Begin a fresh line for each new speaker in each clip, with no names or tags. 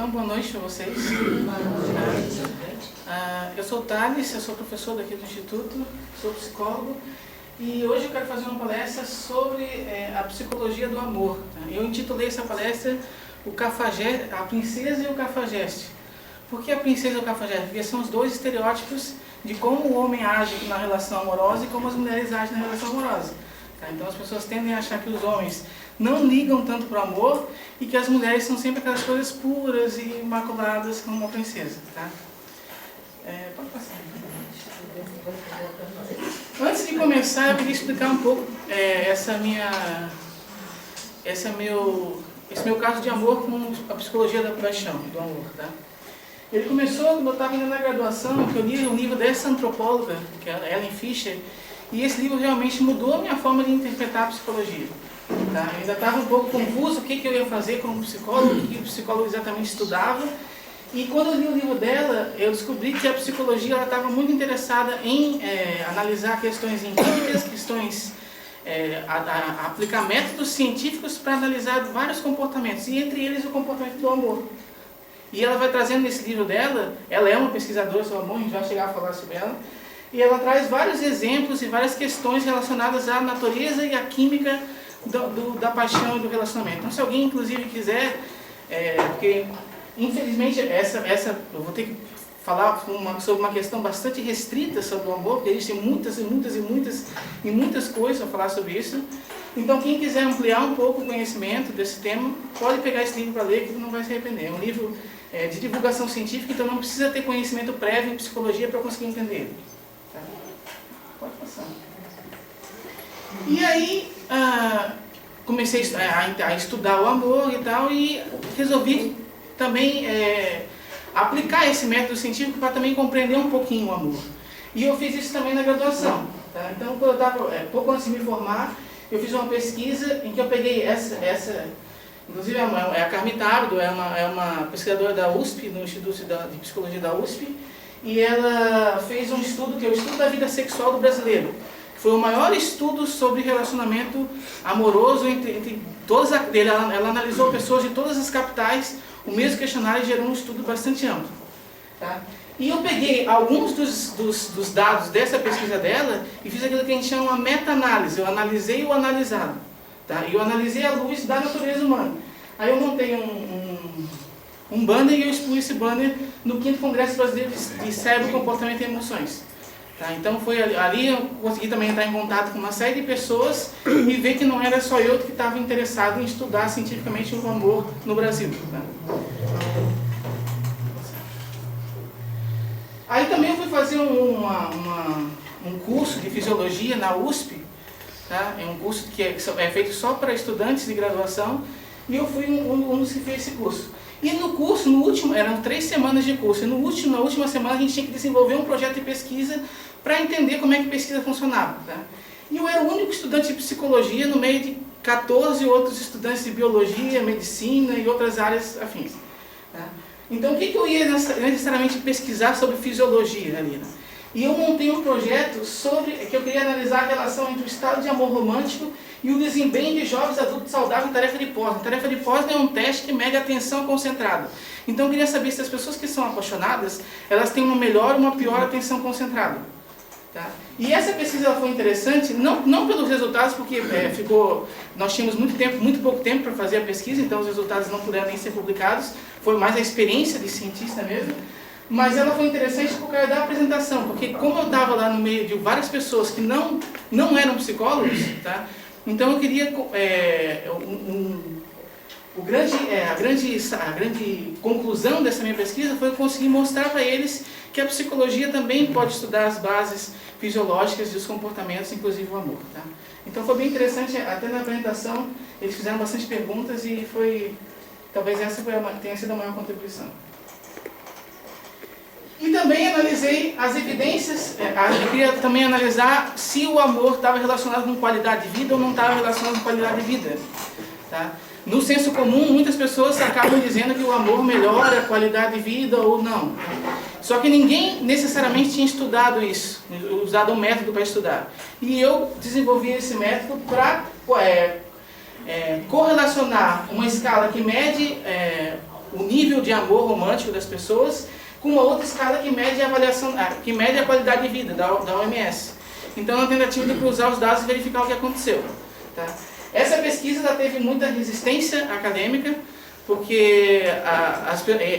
Então, boa noite para vocês. Eu sou o Thales, eu sou professor daqui do Instituto, sou psicólogo e hoje eu quero fazer uma palestra sobre a psicologia do amor. Eu intitulei essa palestra A Princesa e o Cafajeste. Por que a princesa e o cafajeste? Porque são os dois estereótipos de como o homem age na relação amorosa e como as mulheres agem na relação amorosa. Então as pessoas tendem a achar que os homens não ligam tanto para o amor e que as mulheres são sempre aquelas coisas puras e imaculadas como uma princesa. Tá? Pode passar. Antes de começar, eu queria explicar um pouco esse meu caso de amor com a psicologia da paixão, do amor. Tá? Ele começou quando eu estava ainda na graduação, que eu li um livro dessa antropóloga, que é Ellen Fisher, e esse livro realmente mudou a minha forma de interpretar a psicologia. Tá? Eu ainda estava um pouco confuso o que eu ia fazer como psicólogo, o que o psicólogo exatamente estudava. E quando eu li o livro dela, eu descobri que a psicologia estava muito interessada em analisar questões empíricas, aplicar métodos científicos para analisar vários comportamentos, e entre eles o comportamento do amor. E ela vai trazendo nesse livro dela, ela é uma pesquisadora sobre amor, a gente vai chegar a falar sobre ela, e ela traz vários exemplos e várias questões relacionadas à natureza e à química da paixão e do relacionamento. Então, se alguém, inclusive, quiser, porque, infelizmente, eu vou ter que falar sobre uma questão bastante restrita sobre o amor, porque existem muitas coisas a falar sobre isso. Então, quem quiser ampliar um pouco o conhecimento desse tema, pode pegar esse livro para ler, que não vai se arrepender. É um livro de divulgação científica, então não precisa ter conhecimento prévio em psicologia para conseguir entender ele. Tá? Pode passar. E aí, comecei a estudar o amor e tal, e resolvi também aplicar esse método científico para também compreender um pouquinho o amor. E eu fiz isso também na graduação. Tá? Então, quando eu estava, pouco antes de me formar, eu fiz uma pesquisa em que eu peguei inclusive é a Carmita Abdo, é uma pesquisadora da USP, no Instituto de Psicologia da USP, e ela fez um estudo, que é o estudo da vida sexual do brasileiro. Foi o maior estudo sobre relacionamento amoroso entre todas ela analisou pessoas de todas as capitais, o mesmo questionário gerou um estudo bastante amplo. Tá? E eu peguei alguns dos dados dessa pesquisa dela e fiz aquilo que a gente chama uma meta-análise. Eu analisei o analisado. Tá? E eu analisei à luz da natureza humana. Aí eu montei um banner e eu expus esse banner no 5º Congresso Brasileiro de Cérebro, Comportamento e Emoções. Tá? Então foi ali eu consegui também entrar em contato com uma série de pessoas e ver que não era só eu que estava interessado em estudar cientificamente o amor no Brasil. Tá? Aí também eu fui fazer um curso de fisiologia na USP, tá? É um curso que é feito só para estudantes de graduação, e eu fui um dos que fez esse curso. E no curso, eram 3 semanas de curso, e na última semana a gente tinha que desenvolver um projeto de pesquisa para entender como é que a pesquisa funcionava. Tá? E eu era o único estudante de psicologia no meio de 14 outros estudantes de biologia, medicina e outras áreas afins. Tá? Então, o que eu ia necessariamente pesquisar sobre fisiologia ali? Né? E eu montei um projeto que eu queria analisar a relação entre o estado de amor romântico e o desempenho de jovens adultos saudáveis em tarefa de Posner. A tarefa de Posner é um teste que mede a atenção concentrada. Então, eu queria saber se as pessoas que são apaixonadas, elas têm uma melhor ou uma pior atenção concentrada. Tá? E essa pesquisa ela foi interessante, não pelos resultados, porque nós tínhamos muito pouco tempo para fazer a pesquisa, então os resultados não puderam nem ser publicados, foi mais a experiência de cientista mesmo, mas ela foi interessante por causa da apresentação, porque como eu estava lá no meio de várias pessoas que não eram psicólogos, tá? Então eu queria, a grande conclusão dessa minha pesquisa foi eu conseguir mostrar para eles que a psicologia também pode estudar as bases fisiológicas dos comportamentos, inclusive o amor. Tá? Então foi bem interessante, até na apresentação eles fizeram bastante perguntas e talvez essa tenha sido a maior contribuição. E também analisei as evidências, eu queria também analisar se o amor estava relacionado com qualidade de vida ou não estava relacionado com qualidade de vida. Tá? No senso comum, muitas pessoas acabam dizendo que o amor melhora a qualidade de vida ou não. Só que ninguém necessariamente tinha estudado isso, usado um método para estudar. E eu desenvolvi esse método para correlacionar uma escala que mede o nível de amor romântico das pessoas, com uma outra escala que mede a avaliação, que mede a qualidade de vida da OMS. Então, na tentativa de cruzar os dados e verificar o que aconteceu. Tá? Essa pesquisa já teve muita resistência acadêmica, porque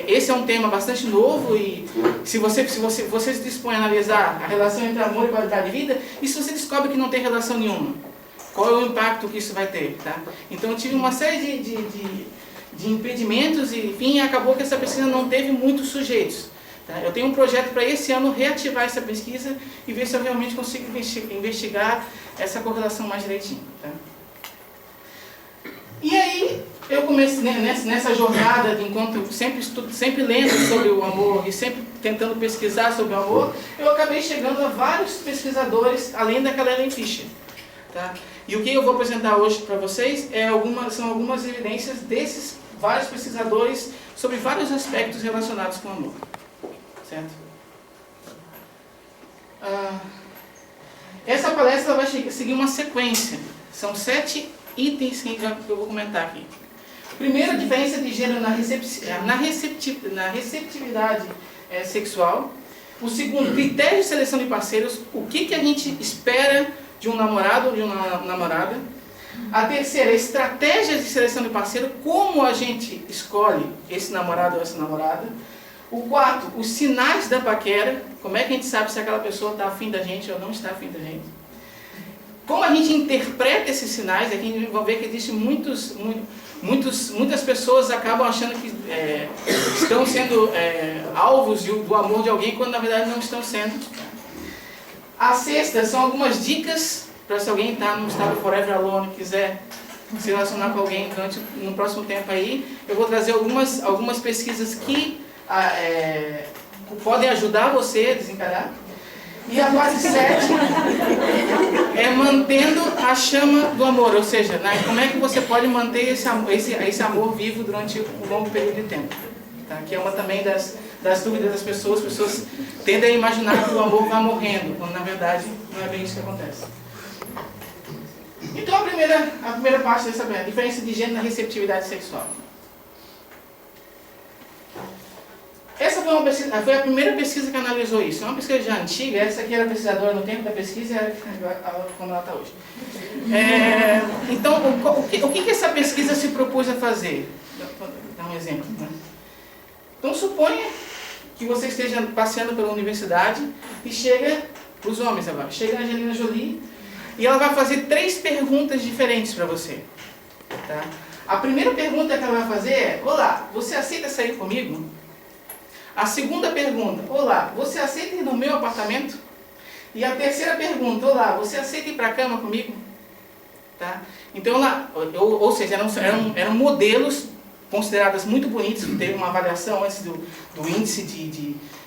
esse é um tema bastante novo e se você se dispõe a analisar a relação entre amor e qualidade de vida, e se você descobre que não tem relação nenhuma, qual é o impacto que isso vai ter? Tá? Então, eu tive uma série de impedimentos e, enfim, acabou que essa pesquisa não teve muitos sujeitos. Tá? Eu tenho um projeto para esse ano reativar essa pesquisa e ver se eu realmente consigo investigar essa correlação mais direitinho. Tá? E aí, eu comecei nessa jornada, enquanto sempre lendo sobre o amor e sempre tentando pesquisar sobre o amor, eu acabei chegando a vários pesquisadores, além daquela Ellen Fisher. Tá? E o que eu vou apresentar hoje para vocês são algumas evidências desses vários pesquisadores sobre vários aspectos relacionados com o amor. Certo? Essa palestra vai seguir uma sequência. São 7 itens que eu vou comentar aqui. Primeiro, a diferença de gênero na receptividade sexual. O segundo, critério de seleção de parceiros. O que a gente espera de um namorado ou de uma namorada. A terceira, estratégias de seleção de parceiro. Como a gente escolhe esse namorado ou essa namorada. O quarto, os sinais da paquera. Como é que a gente sabe se aquela pessoa está afim da gente ou não está afim da gente. Como a gente interpreta esses sinais, aqui a gente vai ver que existem muitas pessoas acabam achando que estão sendo alvos do amor de alguém, quando na verdade não estão sendo. A sexta são algumas dicas para se alguém está num estado forever alone e quiser se relacionar com alguém no próximo tempo aí. Eu vou trazer algumas pesquisas que podem ajudar você a desencarar. E a fase 7 é mantendo a chama do amor, ou seja, como é que você pode manter esse amor vivo durante um longo período de tempo. Tá? Que é uma também das dúvidas das pessoas. As pessoas tendem a imaginar que o amor vai morrendo, quando na verdade não é bem isso que acontece. Então a primeira parte dessa é a diferença de gênero na receptividade sexual. Essa foi a primeira pesquisa que analisou isso. É uma pesquisa já antiga, essa aqui era pesquisadora no tempo da pesquisa e era como ela está hoje. Então, o que essa pesquisa se propôs a fazer? Vou dar um exemplo. Né? Então, suponha que você esteja passeando pela universidade e chega, para os homens agora, chega a Angelina Jolie e ela vai fazer 3 perguntas diferentes para você. Tá? A primeira pergunta que ela vai fazer é: olá, você aceita sair comigo? A segunda pergunta: olá, você aceita ir no meu apartamento? E a terceira pergunta: olá, você aceita ir para a cama comigo? Tá? Então, ou seja, eram modelos considerados muito bonitos, que teve uma avaliação antes do índice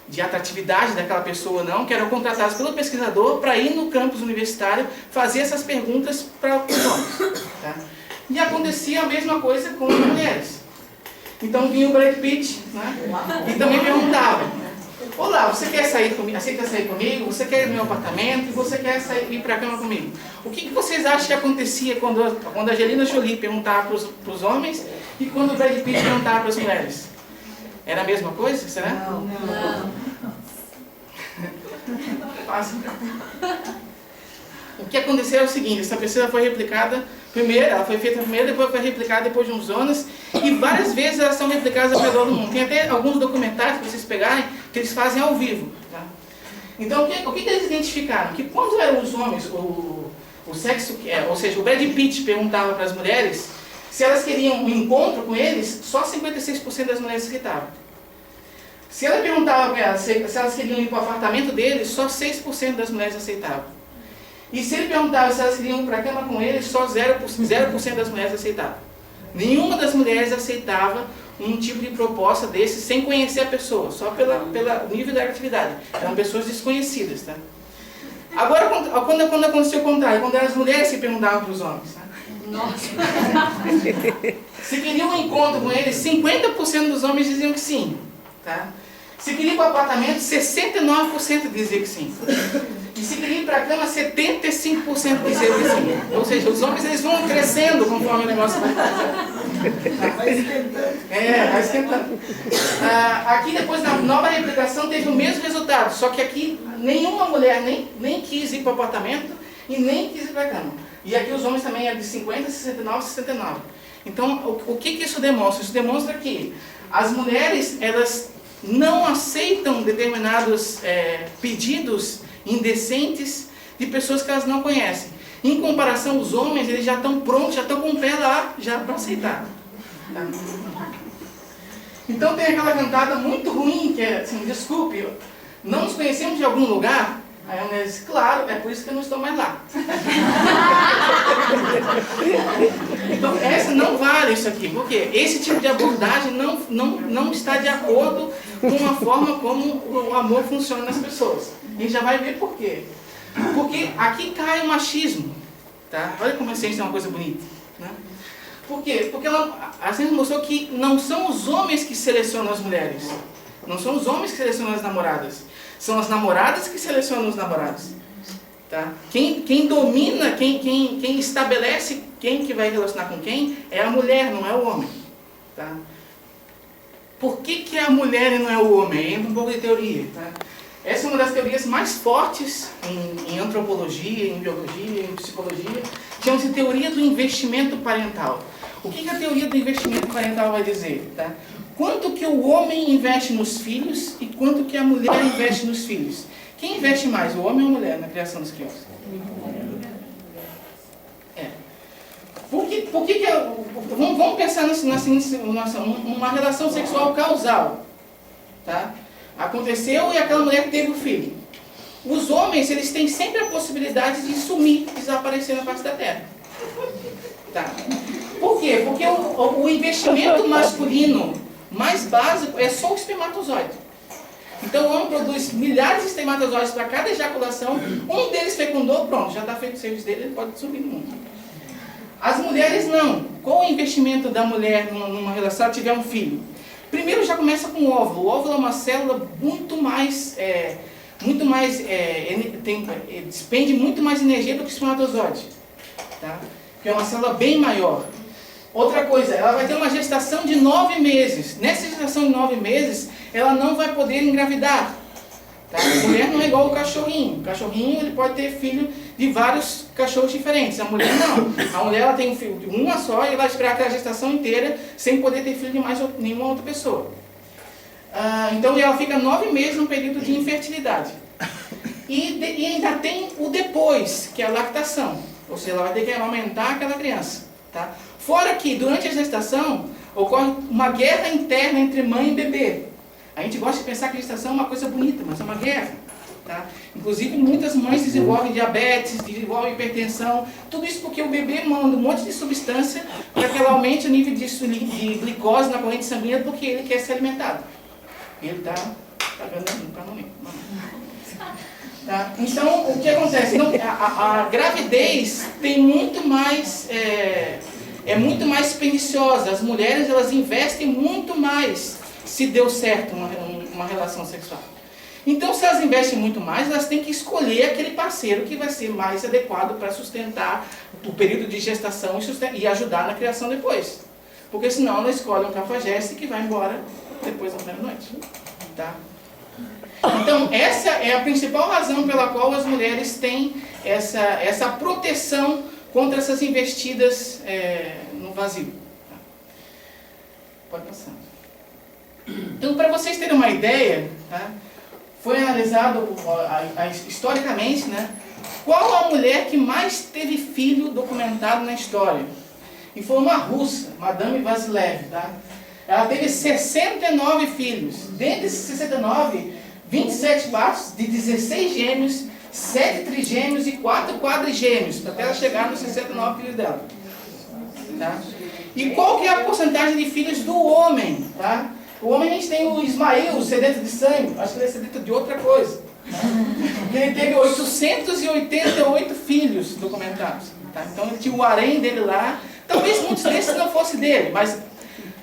de atratividade daquela pessoa, não, que eram contratados pelo pesquisador para ir no campus universitário fazer essas perguntas para os homens. Tá? E acontecia a mesma coisa com as mulheres. Então vinha o Brad Pitt, né? E também perguntava: olá, você quer sair comigo? Aceita sair comigo? Você quer ir no meu apartamento? E você quer ir para a cama comigo? O que vocês acham que acontecia quando a Angelina Jolie perguntava para os homens e quando o Brad Pitt perguntava para as mulheres? Era a mesma coisa, será?
Não.
Fácil. O que aconteceu é o seguinte: essa pesquisa foi replicada primeiro, ela foi feita primeiro, depois foi replicada depois de uns anos, e várias vezes elas são replicadas ao redor do mundo. Tem até alguns documentários que vocês pegarem que eles fazem ao vivo. Tá? Então, o que eles identificaram? Que quando eram os homens, o sexo, ou seja, o Brad Pitt perguntava para as mulheres se elas queriam um encontro com eles, só 56% das mulheres aceitavam. Se ela perguntava para elas se elas queriam ir para o apartamento deles, só 6% das mulheres aceitavam. E se ele perguntava se elas queriam ir para a cama com ele, só 0% das mulheres aceitavam. Nenhuma das mulheres aceitava um tipo de proposta desse sem conhecer a pessoa, só pelo nível da atividade. Eram pessoas desconhecidas. Tá? Agora, quando aconteceu o contrário, quando eram as mulheres que perguntavam para os homens. Tá?
Nossa!
Se queriam um encontro com ele, 50% dos homens diziam que sim. Tá? Se queria ir para o apartamento, 69% diziam que sim. E se queria ir para a cama, 75% diziam que sim. Ou seja, os homens eles vão crescendo conforme o negócio vai.
Vai esquentando.
Vai esquentando. Aqui, depois da nova replicação, teve o mesmo resultado, só que aqui nenhuma mulher nem quis ir para o apartamento e nem quis ir para a cama. E aqui os homens também eram de 50, 69, 69. Então, o que isso demonstra? Isso demonstra que as mulheres, elas não aceitam determinados pedidos indecentes de pessoas que elas não conhecem. Em comparação, os homens, eles já estão prontos, já estão com o pé lá, já para aceitar. Tá? Então tem aquela cantada muito ruim, que é assim, desculpe, não nos conhecemos de algum lugar? Aí a mulher diz, claro, é por isso que eu não estou mais lá. Então essa não vale isso aqui, porque esse tipo de abordagem não está de acordo com a forma como o amor funciona nas pessoas. A gente já vai ver por quê. Porque aqui cai o machismo. Tá? Olha como a ciência é uma coisa bonita. Né? Por quê? Porque a ciência mostrou que não são os homens que selecionam as mulheres. Não são os homens que selecionam as namoradas. São as namoradas que selecionam os namorados. Tá? Quem domina, quem estabelece quem que vai relacionar com quem é a mulher, não é o homem. Tá? Por que é a mulher e não é o homem? Entra um pouco de teoria. Tá? Essa é uma das teorias mais fortes em antropologia, em biologia, em psicologia. Chama-se teoria do investimento parental. O que a teoria do investimento parental vai dizer? Tá? Quanto que o homem investe nos filhos e quanto que a mulher investe nos filhos? Quem investe mais, o homem ou a mulher, na criação das crianças? Vamos pensar numa relação sexual causal. Tá? Aconteceu e aquela mulher teve o filho. Os homens, eles têm sempre a possibilidade de sumir, desaparecer na face da terra. Tá? Por quê? Porque o investimento masculino mais básico é só o espermatozoide. Então o homem produz milhares de espermatozoides para cada ejaculação, um deles fecundou, pronto, já está feito o serviço dele, ele pode subir no mundo. As mulheres não. Qual o investimento da mulher numa relação, se ela tiver um filho? Primeiro já começa com o óvulo. O óvulo é uma célula despende muito mais energia do que o espermatozoide. Tá? Que é uma célula bem maior. Outra coisa, ela vai ter uma gestação de 9 meses. Nessa gestação de 9 meses, ela não vai poder engravidar. Tá? A mulher não é igual o cachorrinho. O cachorrinho ele pode ter filho de vários cachorros diferentes. A mulher não. A mulher ela tem um filho de uma só e vai esperar aquela gestação inteira sem poder ter filho de mais nenhuma outra pessoa. Então ela fica 9 meses num período de infertilidade. E ainda tem o depois, que é a lactação. Ou seja, ela vai ter que amamentar aquela criança. Tá? Fora que durante a gestação ocorre uma guerra interna entre mãe e bebê. A gente gosta de pensar que a gestação é uma coisa bonita, mas é uma guerra. Tá? Inclusive, muitas mães desenvolvem diabetes, desenvolvem hipertensão. Tudo isso porque o bebê manda um monte de substância para que ela aumente o nível de glicose na corrente sanguínea porque ele quer ser alimentado. Ele está vendo no caminho. Tá? Então, o que acontece? Então, a gravidez tem muito mais... É muito mais perniciosa. As mulheres elas investem muito mais se deu certo uma relação sexual. Então, se elas investem muito mais, elas têm que escolher aquele parceiro que vai ser mais adequado para sustentar o período de gestação e ajudar na criação depois. Porque senão ela escolhe um cafajeste que vai embora depois da primeira noite. Tá? Então, essa é a principal razão pela qual as mulheres têm essa proteção contra essas investidas no vazio. Tá? Pode passar. Então, para vocês terem uma ideia, tá? Foi analisado historicamente, né, qual a mulher que mais teve filho documentado na história. E foi uma russa, Madame Vasilev. Tá? Ela teve 69 filhos. Dentre esses 69, 27 partos de 16 gêmeos, 7 trigêmeos e 4 quadrigêmeos, até ela chegar nos 69 filhos dela. Tá? E qual que é a porcentagem de filhos do homem? Tá? O homem a gente tem o Ismael, o sedento de sangue, acho que ele é sedento de outra coisa. Ele teve 888 filhos documentados. Tá? Então ele tinha o harém dele lá. Talvez muitos desses não fossem dele, mas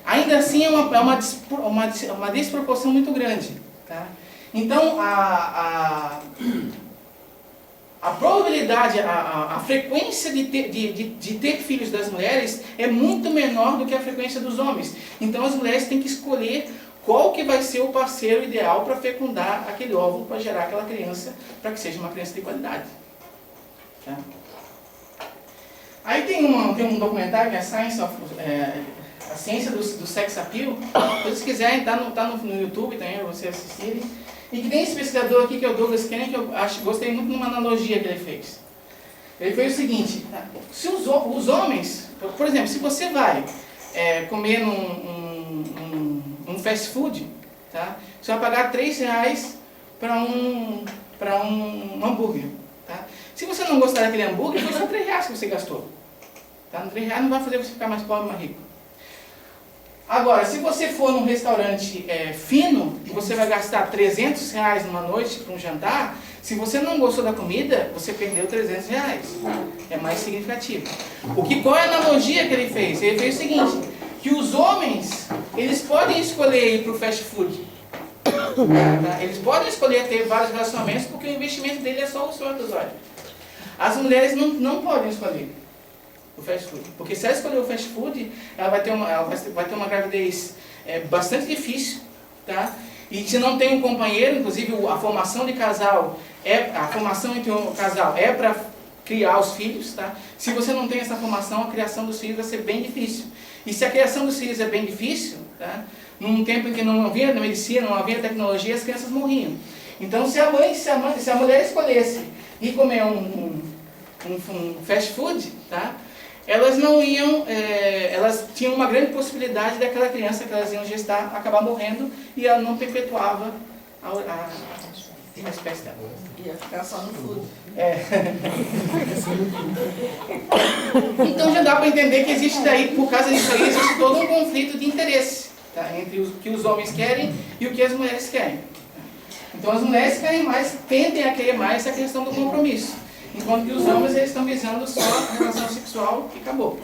ainda assim é uma desproporção muito grande. Tá? Então a a probabilidade, a frequência de ter filhos das mulheres é muito menor do que a frequência dos homens. Então as mulheres têm que escolher qual que vai ser o parceiro ideal para fecundar aquele óvulo, para gerar aquela criança, para que seja uma criança de qualidade. Tá? Aí tem um documentário que é a ciência do sex appeal. Se vocês quiserem, está no YouTube também, para vocês assistirem. E que tem esse pesquisador aqui, que é o Douglas Kenner, que eu gostei muito de uma analogia que ele fez. Ele fez o seguinte: se os homens, por exemplo, se você vai comer num fast food, tá? Você vai pagar R$3 para um hambúrguer. Tá? Se você não gostar daquele hambúrguer, foi só R$3 que você gastou. Tá? R$3 não vai fazer você ficar mais pobre, mais rico. Agora, se você for num restaurante fino, e você vai gastar R$300 numa noite para um jantar, se você não gostou da comida, você perdeu R$300. É mais significativo. Qual é a analogia que ele fez? Ele fez o seguinte, que os homens, eles podem escolher ir para o fast food. Tá? Eles podem escolher ter vários relacionamentos, porque o investimento dele é só o suor dos olhos. As mulheres não podem escolher o fast food, porque se ela escolher o fast food, ela vai ter uma gravidez bastante difícil, tá? E se não tem um companheiro, inclusive a formação de casal a formação entre o casal é para criar os filhos, tá? Se você não tem essa formação, a criação dos filhos vai ser bem difícil. E se a criação dos filhos é bem difícil, tá? Num tempo em que não havia medicina, não havia tecnologia, as crianças morriam. Então, se a mulher escolhesse ir comer um fast food, tá? Elas não iam, elas tinham uma grande possibilidade daquela criança que elas iam gestar acabar morrendo, e ela não perpetuava a espécie dela.
Ia ficar só no food.
Então já dá para entender que existe daí, por causa disso aí, existe todo um conflito de interesse, tá? Entre o que os homens querem e o que as mulheres querem. Então as mulheres tendem a querer mais essa questão do compromisso. Enquanto que os homens eles estão visando só a relação sexual e acabou.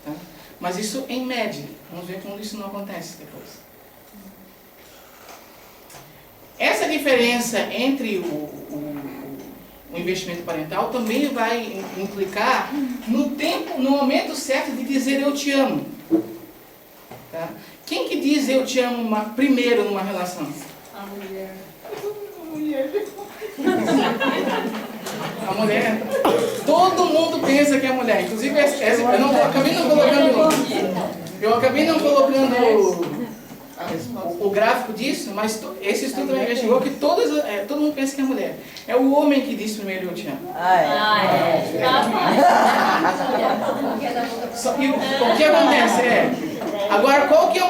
Tá? Mas isso em média. Vamos ver como isso não acontece depois. Essa diferença entre o investimento parental também vai implicar no momento certo de dizer eu te amo. Tá? Quem que diz eu te amo primeiro numa relação?
A mulher.
A mulher, todo mundo pensa que é a mulher, inclusive eu acabei não colocando o gráfico disso, mas esse estudo também investigou que todo mundo pensa que é a mulher. É o homem que diz primeiro eu te amo. E o que acontece agora qual que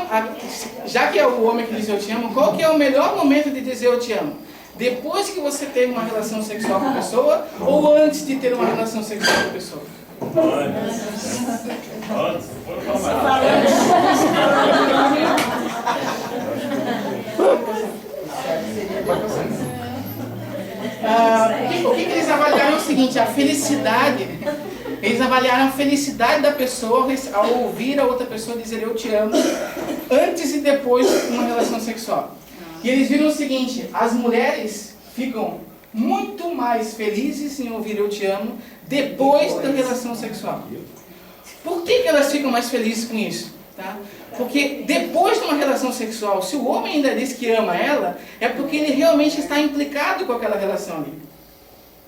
já que é o homem que diz eu te amo, qual que é o melhor momento de dizer eu te amo? Depois que você teve uma relação sexual com a pessoa ou antes de ter uma relação sexual com a pessoa? O que eles avaliaram é o seguinte, a felicidade. Eles avaliaram a felicidade da pessoa ao ouvir a outra pessoa dizer eu te amo antes e depois de uma relação sexual. E eles viram o seguinte, as mulheres ficam muito mais felizes em ouvir eu te amo depois da relação sexual. Por que elas ficam mais felizes com isso? Tá? Porque depois de uma relação sexual, se o homem ainda diz que ama ela, é porque ele realmente está implicado com aquela relação ali.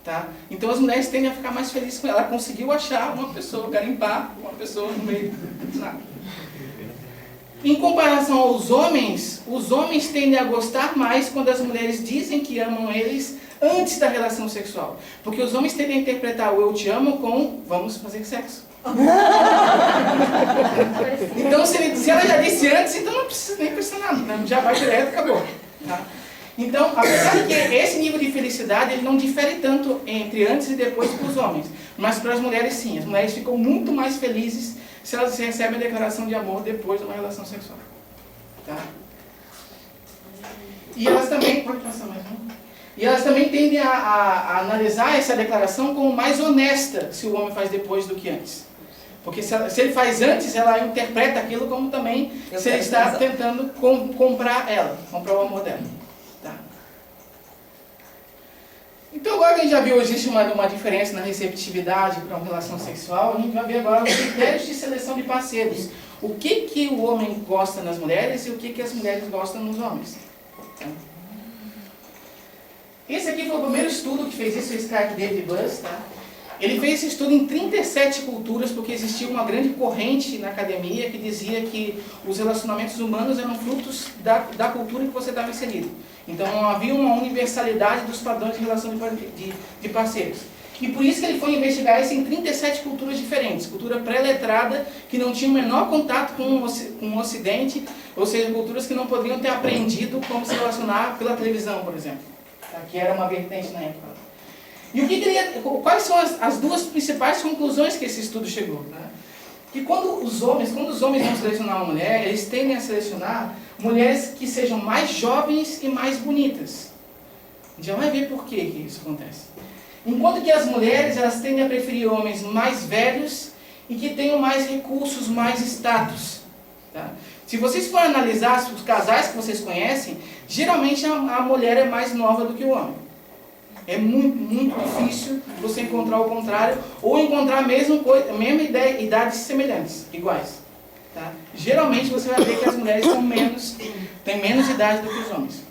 Tá? Então as mulheres tendem a ficar mais felizes com ela. Ela conseguiu achar uma pessoa, garimpar uma pessoa no meio. Em comparação aos homens, os homens tendem a gostar mais quando as mulheres dizem que amam eles antes da relação sexual. Porque os homens tendem a interpretar o eu te amo com vamos fazer sexo. Então se ela já disse antes, então não precisa nem pressionar nada, já vai direto e acabou. Tá? Então, apesar de que esse nível de felicidade ele não difere tanto entre antes e depois para os homens, mas para as mulheres sim. As mulheres ficam muito mais felizes se elas recebem a declaração de amor depois de uma relação sexual. Tá? E elas também... Pode passar mais um? E elas também tendem a analisar essa declaração como mais honesta se o homem faz depois do que antes. Porque se ele faz antes, ela interpreta aquilo como também se ele está tentando comprar ela, comprar o amor dela. Tá? Então agora que a gente já viu, existe uma diferença na receptividade para uma relação sexual, a gente vai ver agora os critérios de seleção de parceiros. O que o homem gosta nas mulheres e o que as mulheres gostam nos homens. Tá? Esse aqui foi o primeiro estudo que fez isso, esse cara aqui, David Buss, tá? Ele fez esse estudo em 37 culturas, porque existia uma grande corrente na academia que dizia que os relacionamentos humanos eram frutos da cultura em que você estava inserido. Então não havia uma universalidade dos padrões de relação de parceiros. E por isso que ele foi investigar isso em 37 culturas diferentes. Cultura pré-letrada, que não tinha o menor contato com o Ocidente, ou seja, culturas que não poderiam ter aprendido como se relacionar pela televisão, por exemplo, tá? Que era uma vertente na época. E quais são as duas principais conclusões que esse estudo chegou? Né? Que quando os homens vão selecionar uma mulher, eles tendem a selecionar mulheres que sejam mais jovens e mais bonitas. A gente já vai ver por que isso acontece. Enquanto que as mulheres, elas tendem a preferir homens mais velhos e que tenham mais recursos, mais status. Tá? Se vocês forem analisar os casais que vocês conhecem, geralmente a mulher é mais nova do que o homem. É muito, muito difícil você encontrar o contrário, ou encontrar a mesma idades semelhantes, iguais. Tá? Geralmente você vai ver que as mulheres têm menos idade do que os homens.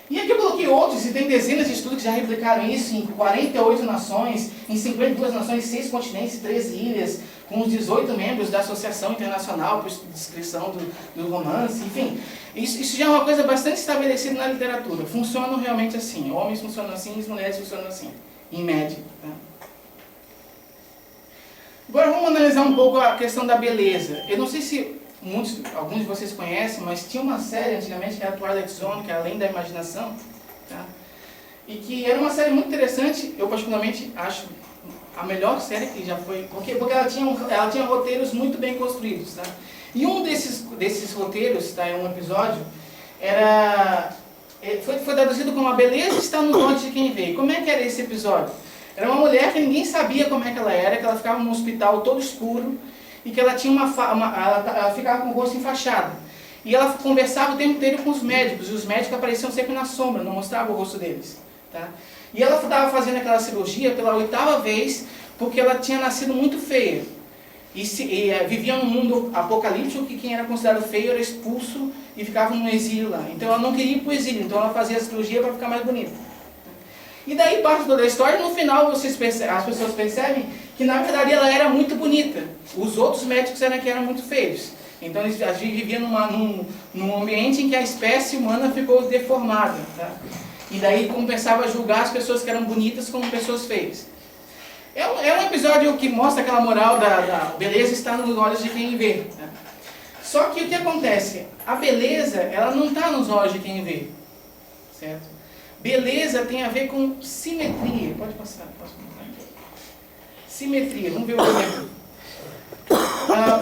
E aqui eu coloquei outros, e tem dezenas de estudos que já replicaram isso em 48 nações, em 52 nações, 6 continentes e 13 ilhas, com os 18 membros da Associação Internacional por Descrição do Romance, enfim. Isso já é uma coisa bastante estabelecida na literatura. Funcionam realmente assim. Homens funcionam assim e as mulheres funcionam assim, em média. Tá? Agora vamos analisar um pouco a questão da beleza. Eu não sei se alguns de vocês conhecem, mas tinha uma série antigamente que era Twilight Zone, que era Além da Imaginação, tá? E que era uma série muito interessante. Eu particularmente acho a melhor série que já foi, porque ela tinha roteiros muito bem construídos, tá? E um desses roteiros, tá, em um episódio, foi traduzido como A Beleza Está nos Olhos de Quem Vê. Como é que era esse episódio? Era uma mulher que ninguém sabia como é que ela era, que ela ficava num hospital todo escuro e que ela tinha ela ficava com o rosto enfaixado. E ela conversava o tempo inteiro com os médicos, e os médicos apareciam sempre na sombra, não mostravam o rosto deles. Tá? E ela estava fazendo aquela cirurgia pela 8ª vez, porque ela tinha nascido muito feia. E vivia num mundo apocalíptico que quem era considerado feio era expulso e ficava no exílio lá. Então ela não queria ir para o exílio, então ela fazia a cirurgia para ficar mais bonita. E daí parte toda a história, no final as pessoas percebem que na verdade ela era muito bonita. Os outros médicos eram muito feios. Então eles viviam num ambiente em que a espécie humana ficou deformada. Tá? E daí começava a julgar as pessoas que eram bonitas como pessoas feias. É um episódio que mostra aquela moral da beleza está nos olhos de quem vê. Tá? Só que o que acontece? A beleza, ela não está nos olhos de quem vê. Certo? Beleza tem a ver com simetria. Pode passar, posso mostrar aqui. Simetria, vamos ver o exemplo.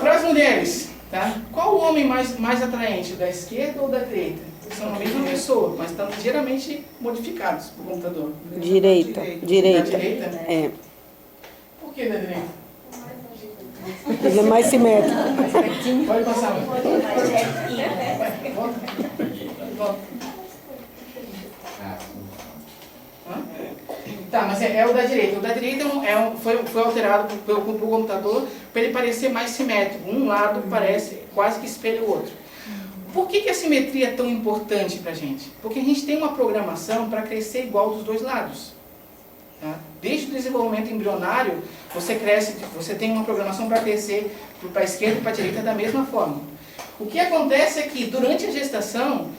Para as mulheres, tá? Qual o homem mais atraente, da esquerda ou da direita? São a mesma pessoa, mas estão ligeiramente modificados por computador.
Direita.
Da direita, né?
É.
Por que da direita?
Ele é mais simétrico.
Pode passar. Volta. Tá, mas é o da direita. O da direita foi alterado pelo computador para ele parecer mais simétrico. Um lado parece quase que espelha o outro. Por que a simetria é tão importante para a gente? Porque a gente tem uma programação para crescer igual dos dois lados. Tá? Desde o desenvolvimento embrionário, você tem uma programação para crescer para a esquerda e para a direita da mesma forma. O que acontece é que durante a gestação,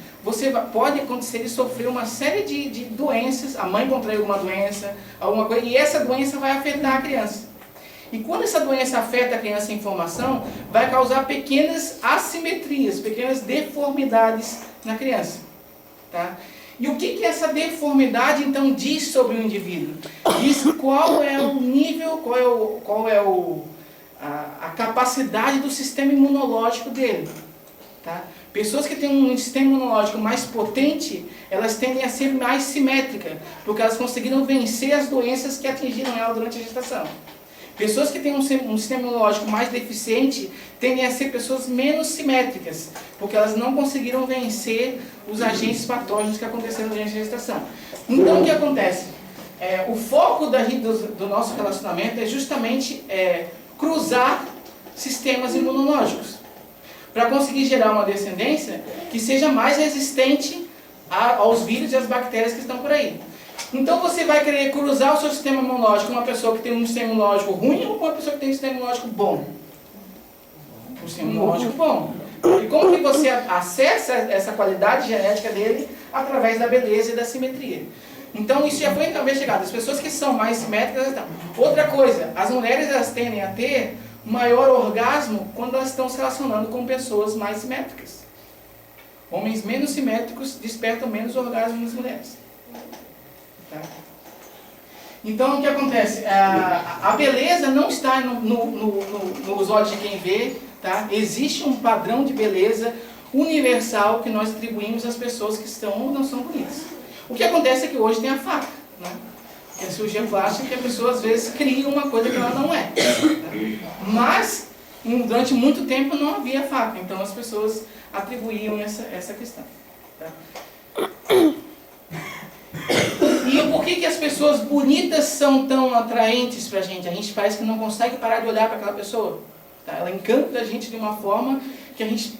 pode acontecer de sofrer uma série de doenças, a mãe contrai alguma doença, alguma coisa, e essa doença vai afetar a criança. E quando essa doença afeta a criança em formação, vai causar pequenas assimetrias, pequenas deformidades na criança. Tá? E o que essa deformidade então diz sobre o indivíduo? Diz qual é o nível, qual é a capacidade do sistema imunológico dele. Tá? Pessoas que têm um sistema imunológico mais potente, elas tendem a ser mais simétricas, porque elas conseguiram vencer as doenças que atingiram ela durante a gestação. Pessoas que têm um sistema imunológico mais deficiente tendem a ser pessoas menos simétricas, porque elas não conseguiram vencer os agentes patógenos que aconteceram durante a gestação. Então, o que acontece? O foco do nosso relacionamento é justamente cruzar sistemas imunológicos, para conseguir gerar uma descendência que seja mais resistente aos vírus e às bactérias que estão por aí. Então você vai querer cruzar o seu sistema imunológico com uma pessoa que tem um sistema imunológico ruim ou com uma pessoa que tem um sistema imunológico bom? Um sistema imunológico bom. E como que você acessa essa qualidade genética dele? Através da beleza e da simetria. Então isso já foi investigado. As pessoas que são mais simétricas... Outra coisa, as mulheres elas tendem a ter maior orgasmo quando elas estão se relacionando com pessoas mais simétricas. Homens menos simétricos despertam menos orgasmo nas mulheres. Tá? Então o que acontece? A beleza não está nos olhos de quem vê. Tá? Existe um padrão de beleza universal que nós atribuímos às pessoas que estão ou não são bonitas. O que acontece é que hoje tem a faca. Né? A cirurgia plástica que a pessoa às vezes cria uma coisa que ela não é. Mas durante muito tempo não havia faca, então as pessoas atribuíam essa questão. Tá? E por que as pessoas bonitas são tão atraentes pra gente? A gente parece que não consegue parar de olhar para aquela pessoa. Tá? Ela encanta a gente de uma forma que a gente,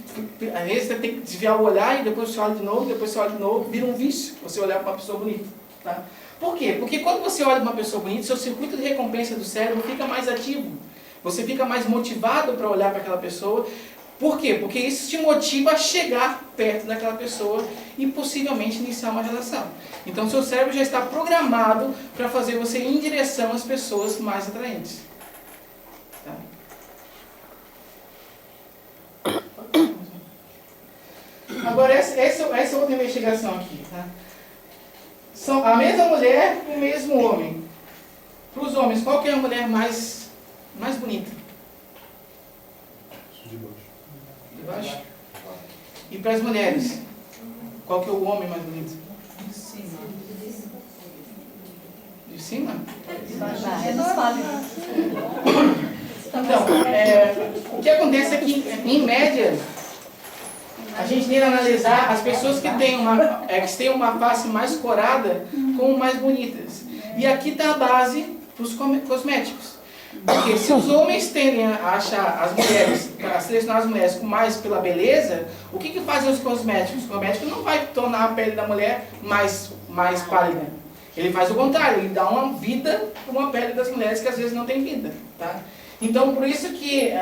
às vezes, você tem que desviar o olhar e depois você olha de novo, depois você olha de novo, vira um vício você olhar para uma pessoa bonita. Tá? Por quê? Porque quando você olha para uma pessoa bonita, seu circuito de recompensa do cérebro fica mais ativo. Você fica mais motivado para olhar para aquela pessoa. Por quê? Porque isso te motiva a chegar perto daquela pessoa e possivelmente iniciar uma relação. Então seu cérebro já está programado para fazer você ir em direção às pessoas mais atraentes. Tá? Agora essa outra investigação aqui. Tá? São a mesma mulher e o mesmo homem. Para os homens, qual que é a mulher mais bonita? De baixo. E para as mulheres, qual que é o homem mais bonito?
De cima.
De cima?
Menos pálido.
Então, o que acontece é que, em média, a gente tem que analisar as pessoas que têm uma face mais corada como mais bonitas. E aqui está a base para os cosméticos. Porque se os homens tendem a achar as mulheres, para selecionar as mulheres mais pela beleza, o que fazem os cosméticos? Os cosméticos não vai tornar a pele da mulher mais pálida. Ele faz o contrário, ele dá uma vida para uma pele das mulheres que às vezes não tem vida. Tá? Então, por isso que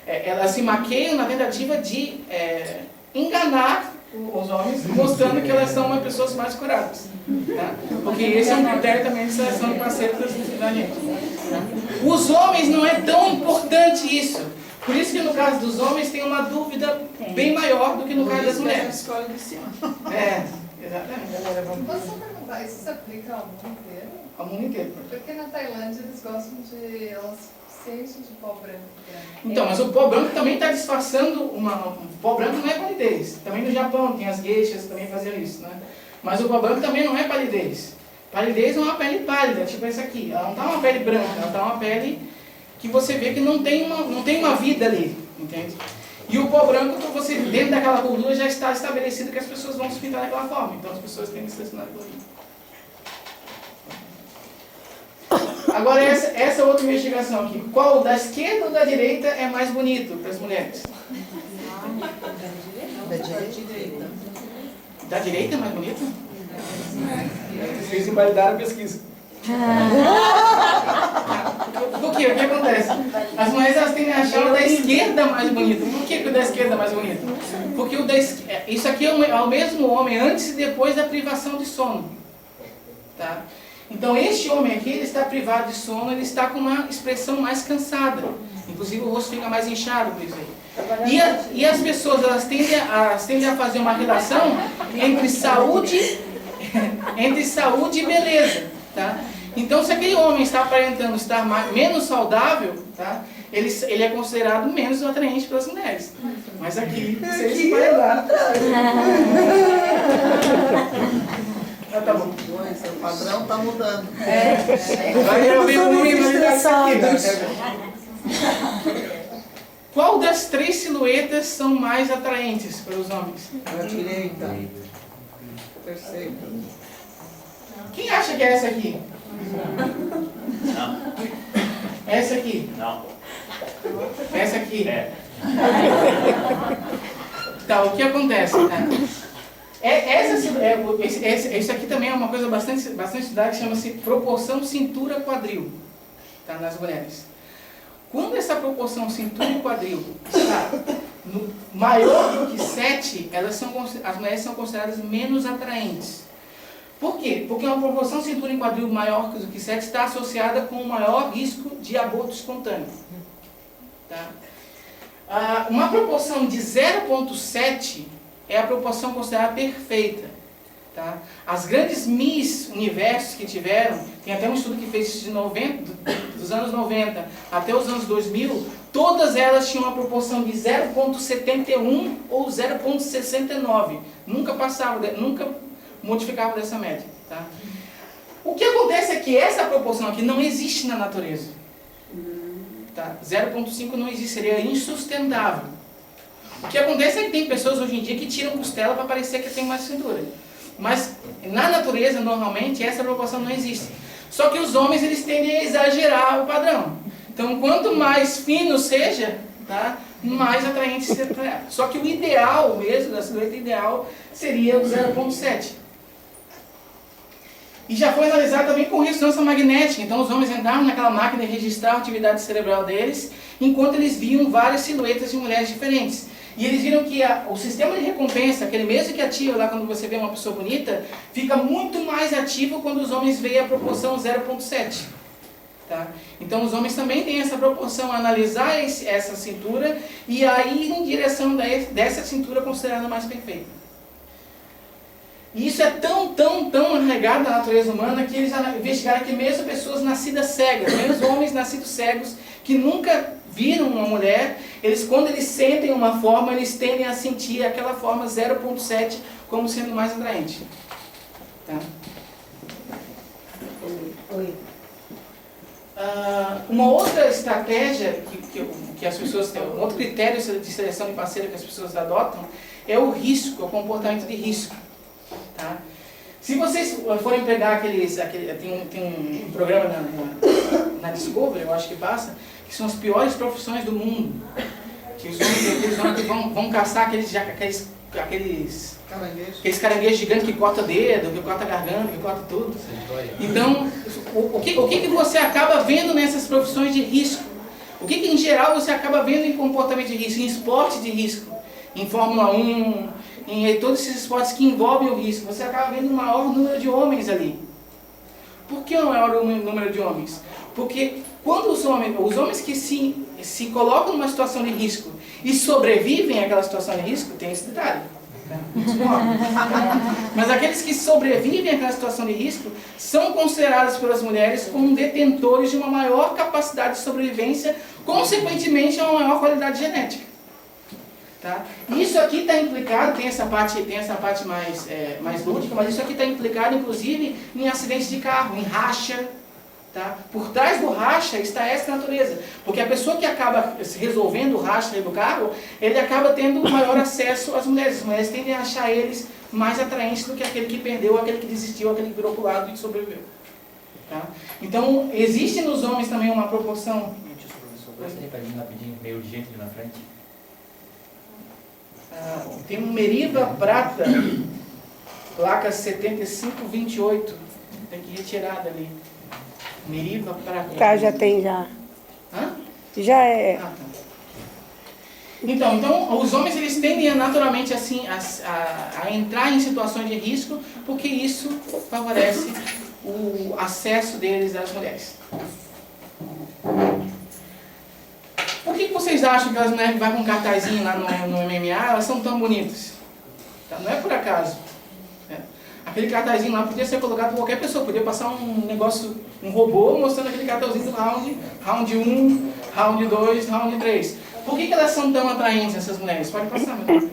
elas se maqueiam na tentativa de enganar os homens, mostrando que elas são pessoas mais curadas. Tá? Porque esse é um critério também de seleção de parceiros da gente. Tá? Os homens não é tão importante isso. Por isso que no caso dos homens tem uma dúvida bem maior do que no caso das mulheres.
Escolhe de cima.
Exatamente.
Posso só perguntar, isso se aplica ao mundo inteiro?
Ao mundo inteiro.
Porque na Tailândia eles gostam de... elas se enchem de pó branco.
Então, mas o pó branco também está disfarçando o pó branco não é palidez. Também no Japão tem as geishas que também faziam isso, né? Mas o pó branco também não é palidez. Palidez é uma pele pálida, tipo essa aqui. Ela não está uma pele branca, ela está uma pele que você vê que não tem uma vida ali, entende? E o pó branco, você, dentro daquela gordura, já está estabelecido que as pessoas vão se pintar daquela forma. Então as pessoas têm que selecionar aquilo ali. Agora essa outra investigação aqui. Qual da esquerda ou da direita é mais bonito para as mulheres?
Da direita.
Da direita é mais bonito? Vocês invalidaram a pesquisa. Por quê? O que acontece? As mulheres elas tendem a achar o da esquerda mais bonito. Por que o da esquerda é mais bonito? Porque isso aqui é o mesmo homem antes e depois da privação de sono. Tá? Então este homem aqui, ele está privado de sono, ele está com uma expressão mais cansada. Inclusive o rosto fica mais inchado por isso aí. E as pessoas elas tendem a fazer uma relação entre saúde e beleza. Tá? Então, se aquele homem está aparentando estar menos saudável, tá? ele é considerado menos atraente pelas mulheres. Mas aqui, vocês se vai lá. Tá bom.
Seu padrão está mudando.
Vai eu ver o número aqui, Qual das 3 silhuetas são mais atraentes para os homens?
A direita. Terceira.
Quem acha que é essa aqui?
Não.
Essa aqui?
Não.
Essa aqui?
É.
Tá, o que acontece? Tá? Isso aqui também é uma coisa bastante estudada que chama-se proporção cintura-quadril, tá, nas mulheres. Quando essa proporção cintura e quadril está maior do que 7, as mulheres são consideradas menos atraentes. Por quê? Porque uma proporção cintura e quadril maior do que 7 está associada com um maior risco de aborto espontâneo. Tá? Uma proporção de 0,7 é a proporção considerada perfeita. Tá? As grandes Miss Universos que tiveram, tem até um estudo que fez isso dos anos 90 até os anos 2000, todas elas tinham uma proporção de 0,71 ou 0,69. Nunca modificava dessa média. Tá? O que acontece é que essa proporção aqui não existe na natureza. Tá? 0,5 não existe, seria insustentável. O que acontece é que tem pessoas hoje em dia que tiram costela para parecer que tem mais cintura. Mas na natureza, normalmente, essa proporção não existe. Só que os homens, eles tendem a exagerar o padrão. Então, quanto mais fino seja, tá, mais atraente será. Só que o ideal mesmo, da silhueta ideal, seria o 0,7. E já foi analisado também com ressonância magnética. Então, os homens entraram naquela máquina e registraram a atividade cerebral deles, enquanto eles viam várias silhuetas de mulheres diferentes. E eles viram que o sistema de recompensa, aquele mesmo que ativa lá quando você vê uma pessoa bonita, fica muito mais ativo quando os homens veem a proporção 0,7. Tá? Então os homens também têm essa proporção, analisar essa cintura e aí ir em direção dessa cintura considerada mais perfeita. E isso é tão arraigado na natureza humana que eles investigaram que mesmo pessoas nascidas cegas, mesmo homens nascidos cegos, que nunca viram uma mulher, quando eles sentem uma forma, eles tendem a sentir aquela forma 0,7 como sendo mais atraente. Tá? Uma outra estratégia que as pessoas têm, um outro critério de seleção de parceiro que as pessoas adotam é o risco, o comportamento de risco. Tá? Se vocês forem pegar tem um programa na Discovery, eu acho que passa, que são as piores profissões do mundo. Que os homens que vão caçar aqueles caranguejos gigantes que corta dedo, que corta garganta, que corta tudo. Então, o que você acaba vendo nessas profissões de risco? O que em geral você acaba vendo em comportamento de risco, em esporte de risco, em Fórmula 1, em todos esses esportes que envolvem o risco? Você acaba vendo um maior número de homens ali. Por que o maior número de homens? Porque quando os homens que se colocam numa situação de risco e sobrevivem àquela situação de risco, tem esse detalhe. Mas aqueles que sobrevivem àquela situação de risco são considerados pelas mulheres como detentores de uma maior capacidade de sobrevivência, consequentemente a uma maior qualidade genética. Tá? Isso aqui está implicado, tem essa parte mais lúdica, mas isso aqui está implicado inclusive em acidentes de carro, em racha. Tá? Por trás do racha está essa natureza, porque a pessoa que acaba resolvendo o racha do carro, ele acaba tendo maior acesso às mulheres. As mulheres tendem a achar eles mais atraentes do que aquele que perdeu, aquele que desistiu, aquele que virou para o lado e sobreviveu. Tá? Então, existe nos homens também uma proporção...
Rapidinho, meio urgente ali na frente.
Tem um Meriva Prata, placa 7528, tem que retirar dali. Meriva Prata.
Tá, já tem já.
Hã?
Já é.
Tá. Então, os homens eles tendem naturalmente assim, a entrar em situações de risco, porque isso favorece o acesso deles às mulheres. Por que vocês acham que as mulheres que vão com um cartazinho lá no MMA, elas são tão bonitas? Tá? Não é por acaso. Aquele cartazinho lá podia ser colocado por qualquer pessoa, podia passar um robô mostrando aquele cartãozinho do round 1, round 2, round 3. Por que elas são tão atraentes, essas mulheres? Pode passar, meu.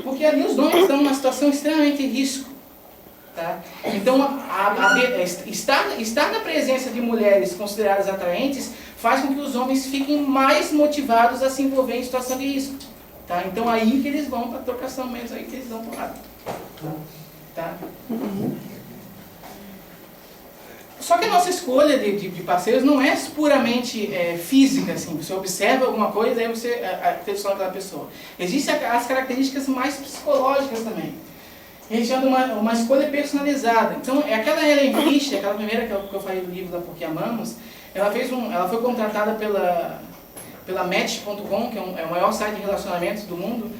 Porque ali os homens estão numa situação extremamente de risco. Tá? Então, estar na presença de mulheres consideradas atraentes faz com que os homens fiquem mais motivados a se envolver em situação de risco. Tá? Então, aí que eles vão para a trocação mesmo, aí que eles dão porrada. Tá? Só que a nossa escolha de parceiros não é puramente física, assim. Você observa alguma coisa e aí você seleciona aquela pessoa. Existem as características mais psicológicas também. A gente chama de uma escolha personalizada. Então, aquela Ellen Fisher, aquela primeira que eu falei do livro da Porque Amamos, ela foi contratada pela Match.com, que é o maior site de relacionamentos do mundo,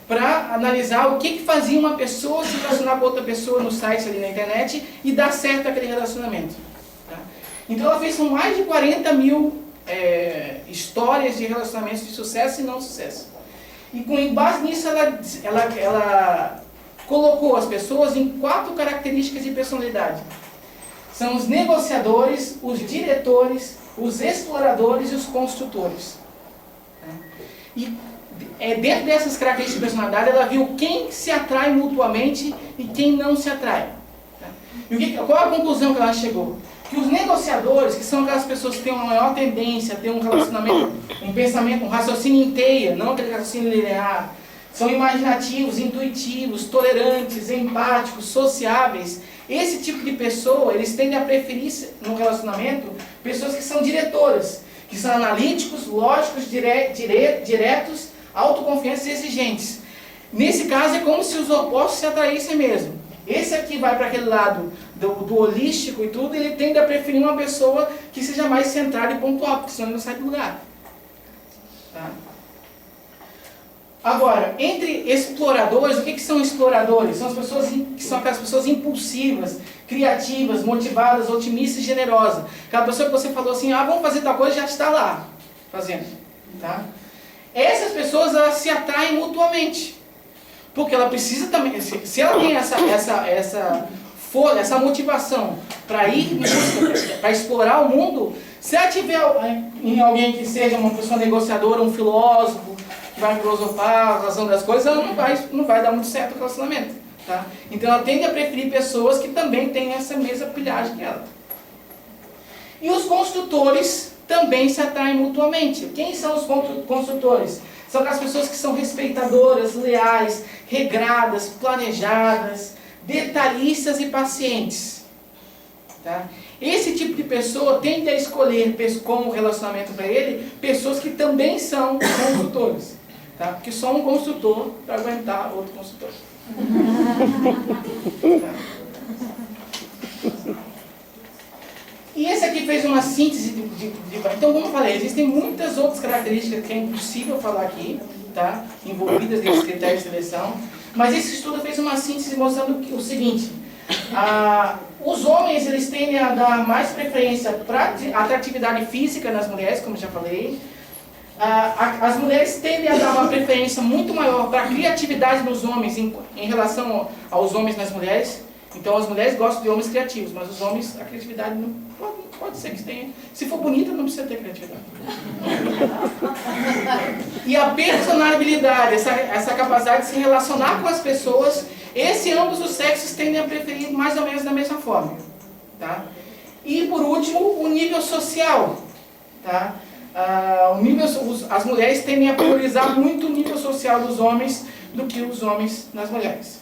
para analisar o que fazia uma pessoa se relacionar com outra pessoa no site ali na internet e dar certo aquele relacionamento. Tá? Então ela fez mais de 40 mil histórias de relacionamentos de sucesso e não sucesso. E com base nisso ela colocou as pessoas em 4 características de personalidade. São os negociadores, os diretores, os exploradores e os construtores. E dentro dessas características de personalidade, ela viu quem se atrai mutuamente e quem não se atrai. E qual a conclusão que ela chegou? Que os negociadores, que são aquelas pessoas que têm uma maior tendência a ter um relacionamento, um pensamento, um raciocínio em teia, não aquele raciocínio linear, são imaginativos, intuitivos, tolerantes, empáticos, sociáveis. Esse tipo de pessoa, eles tendem a preferir no relacionamento pessoas que são diretoras, que são analíticos, lógicos, diretos, autoconfiantes e exigentes. Nesse caso é como se os opostos se atraíssem mesmo. Esse aqui vai para aquele lado do holístico e tudo, ele tende a preferir uma pessoa que seja mais centrada e pontual, porque senão ele não sai do lugar. Tá? Agora, entre exploradores, o que são exploradores? São as pessoas que são aquelas pessoas impulsivas, criativas, motivadas, otimistas e generosas. Aquela pessoa que você falou assim, vamos fazer tal coisa, já está lá fazendo. Tá? Essas pessoas, elas se atraem mutuamente. Porque ela precisa também, se ela tem essa motivação para ir, para explorar o mundo, se ela tiver em alguém que seja uma pessoa negociadora, um filósofo, que vai filosofar a razão das coisas, ela não vai dar muito certo o relacionamento. Tá? Então ela tende a preferir pessoas que também têm essa mesma pilhagem que ela. E os construtores também se atraem mutuamente. Quem são os construtores? São aquelas pessoas que são respeitadoras, leais, regradas, planejadas, detalhistas e pacientes. Tá? Esse tipo de pessoa tende a escolher como relacionamento para ele pessoas que também são construtores. Tá? Porque só um construtor para aguentar outro construtor. Tá? E esse aqui fez uma síntese Então, como eu falei, existem muitas outras características que é impossível falar aqui, tá? Envolvidas nesses critérios de seleção, mas esse estudo fez uma síntese mostrando o seguinte: os homens, eles tendem a dar mais preferência para a atratividade física nas mulheres, como eu já falei. As mulheres tendem a dar uma preferência muito maior para a criatividade nos homens em relação aos homens nas mulheres. Então as mulheres gostam de homens criativos, mas os homens, a criatividade não pode ser que tenha. Se for bonita, não precisa ter criatividade. E a personalidade, essa capacidade de se relacionar com as pessoas, ambos os sexos tendem a preferir mais ou menos da mesma forma. Tá? E por último, o nível social. Tá? As mulheres tendem a priorizar muito o nível social dos homens do que os homens nas mulheres.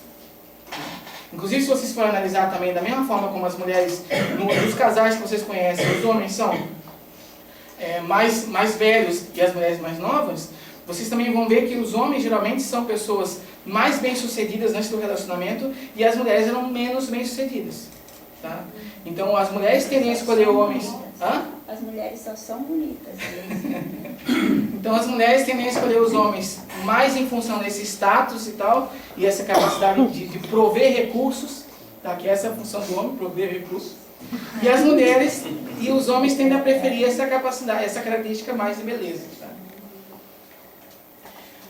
Inclusive, se vocês forem analisar também, da mesma forma como as mulheres, nos casais que vocês conhecem, os homens são mais velhos e as mulheres mais novas, vocês também vão ver que os homens geralmente são pessoas mais bem-sucedidas antes do relacionamento e as mulheres eram menos bem-sucedidas. Tá? Então, as mulheres tendem a escolher homens...
As mulheres só são bonitas.
Então as mulheres tendem a escolher os homens mais em função desse status e tal, e essa capacidade de prover recursos, tá? Que essa é a função do homem, prover recursos. E as mulheres e os homens tendem a preferir essa capacidade, essa característica mais de beleza. Tá?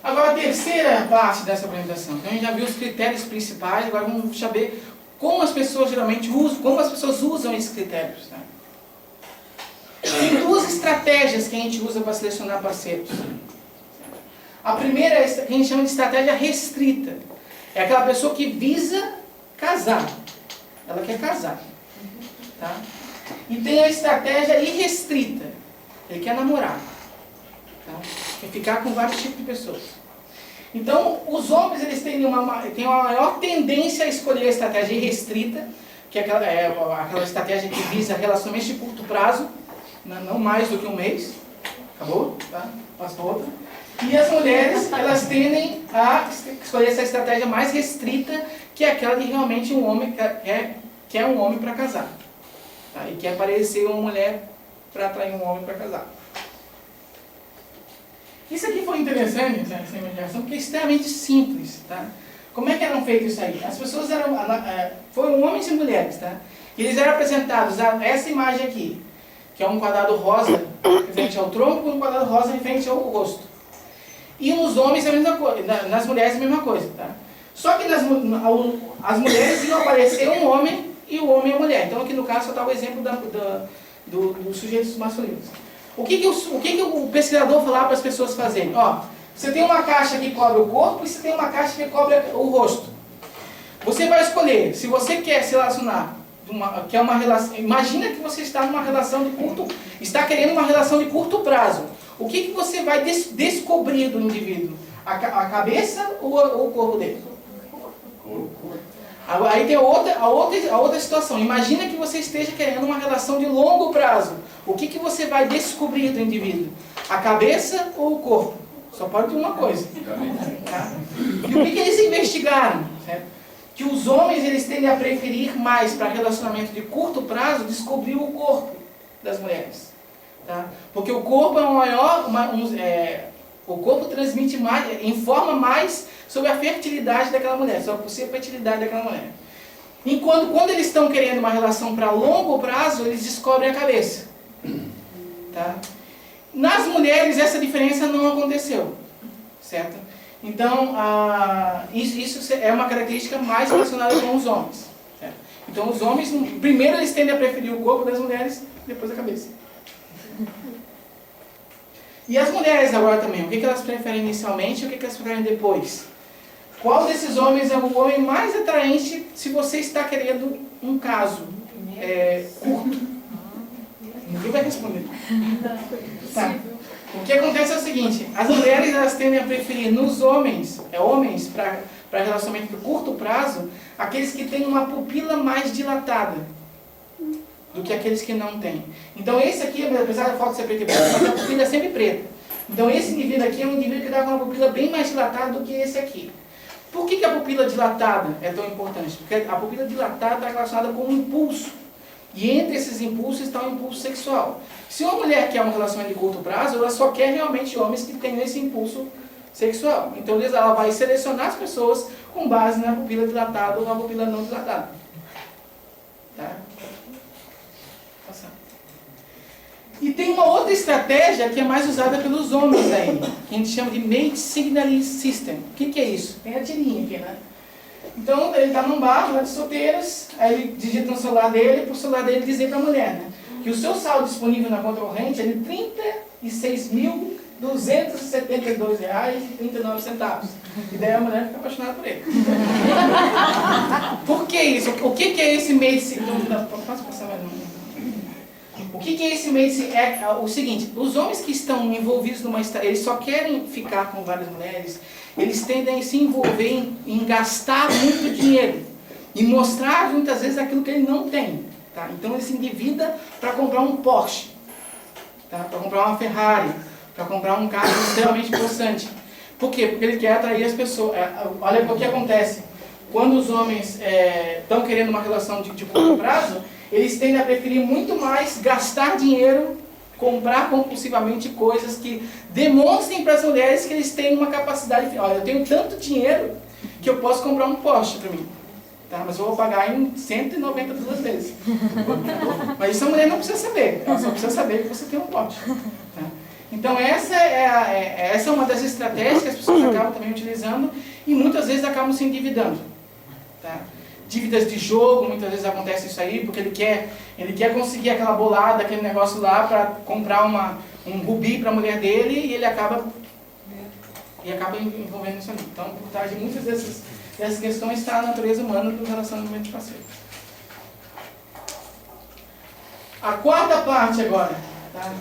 Agora a terceira parte dessa apresentação. Então a gente já viu os critérios principais, agora vamos saber como as pessoas geralmente usam, como as pessoas usam esses critérios. Tá? Tem duas estratégias que a gente usa para selecionar parceiros. A primeira é a que a gente chama de estratégia restrita. É aquela pessoa que visa casar. ela quer casar. Tá? E tem a estratégia irrestrita, ele quer namorar. Tá? Quer ficar com vários tipos de pessoas. Então, os homens eles têm uma maior tendência a escolher a estratégia irrestrita, que é aquela estratégia que visa relacionamentos de curto prazo, não mais do que um mês. Acabou? Tá? Passa outra. E as mulheres, elas tendem a escolher essa estratégia mais restrita, que é aquela que realmente um homem quer um homem para casar. Tá? E quer parecer uma mulher para atrair um homem para casar. Isso aqui foi interessante, essa imaginação, porque é extremamente simples. Tá? Como é que eram feitos isso aí? As pessoas foram homens e mulheres. Tá? E eles eram apresentados a essa imagem aqui, que é um quadrado rosa referente ao tronco e um quadrado rosa referente ao rosto. E nos homens é a mesma coisa, nas mulheres é a mesma coisa. Tá? Só que as mulheres iam aparecer um homem e o homem e a mulher. Então aqui no caso só está o exemplo dos sujeitos masculinos. O que o pesquisador falava para as pessoas fazerem? Ó, você tem uma caixa que cobre o corpo e você tem uma caixa que cobre o rosto. Você vai escolher, se você quer se relacionar, imagina que você está numa relação está querendo uma relação de curto prazo. O que você vai descobrir do indivíduo? A cabeça ou o corpo dele? Aí tem a outra situação. Imagina que você esteja querendo uma relação de longo prazo. O que você vai descobrir do indivíduo? A cabeça ou o corpo? Só pode ter uma coisa. Tá? E o que eles investigaram? Certo? Que os homens eles tendem a preferir mais para relacionamento de curto prazo descobrir o corpo das mulheres. Tá? Porque o corpo o corpo transmite mais, informa mais sobre a fertilidade daquela mulher, sobre a possível fertilidade daquela mulher. Enquanto quando eles estão querendo uma relação para longo prazo, eles descobrem a cabeça. Tá? Nas mulheres essa diferença não aconteceu, certo? Então isso é uma característica mais relacionada com os homens. Certo? Então os homens, primeiro eles tendem a preferir o corpo das mulheres, depois a cabeça. E as mulheres agora também, o que elas preferem inicialmente e o que elas preferem depois? Qual desses homens é o homem mais atraente se você está querendo um caso curto? Ninguém vai responder. Tá. O que acontece é o seguinte, as mulheres elas tendem a preferir nos homens para relacionamento de curto prazo, aqueles que têm uma pupila mais dilatada do que aqueles que não têm. Então esse aqui, apesar da foto ser preta e branca, mas a pupila é sempre preta. Então esse indivíduo aqui é um indivíduo que dá uma pupila bem mais dilatada do que esse aqui. Por que a pupila dilatada é tão importante? Porque a pupila dilatada está relacionada com um impulso. E entre esses impulsos está o impulso sexual. Se uma mulher quer um relacionamento de curto prazo, ela só quer realmente homens que tenham esse impulso sexual. Então ela vai selecionar as pessoas com base na pupila dilatada ou na pupila não dilatada. Tá? E tem uma outra estratégia que é mais usada pelos homens aí, que a gente chama de Mate Signaling System. O que é isso? Tem a tirinha aqui, né? Então ele está num bar, lá de solteiros, aí ele digita no celular dele, para o celular dele dizer para a mulher, né? Que o seu saldo disponível na conta corrente é de R$ 36.272,39. E daí a mulher fica apaixonada por ele. Por que isso? O que é esse Mate Signaling? Posso passar mais um? O que é esse Mate? É o seguinte, os homens que estão envolvidos numa estratégia, eles só querem ficar com várias mulheres, eles tendem a se envolver em gastar muito dinheiro e mostrar muitas vezes aquilo que ele não tem. Tá? Então ele se endivida para comprar um Porsche, tá? Para comprar uma Ferrari, para comprar um carro extremamente possante. Por quê? Porque ele quer atrair as pessoas. Olha o que acontece. Quando os homens estão querendo uma relação de curto prazo, eles tendem a preferir muito mais gastar dinheiro, comprar compulsivamente coisas que demonstrem para as mulheres que eles têm uma capacidade. Olha, eu tenho tanto dinheiro que eu posso comprar um Porsche para mim. Tá? Mas eu vou pagar em 192 vezes. Mas isso a mulher não precisa saber. Ela só precisa saber que você tem um Porsche. Tá? Então essa é uma das estratégias que as pessoas acabam também utilizando e muitas vezes acabam se endividando. Tá? Dívidas de jogo, muitas vezes acontece isso aí, porque ele quer conseguir aquela bolada, aquele negócio lá para comprar um rubi para a mulher dele e ele acaba envolvendo isso ali. Então, por trás de muitas dessas questões está a natureza humana do relacionamento de parceiro. A quarta parte agora, tá?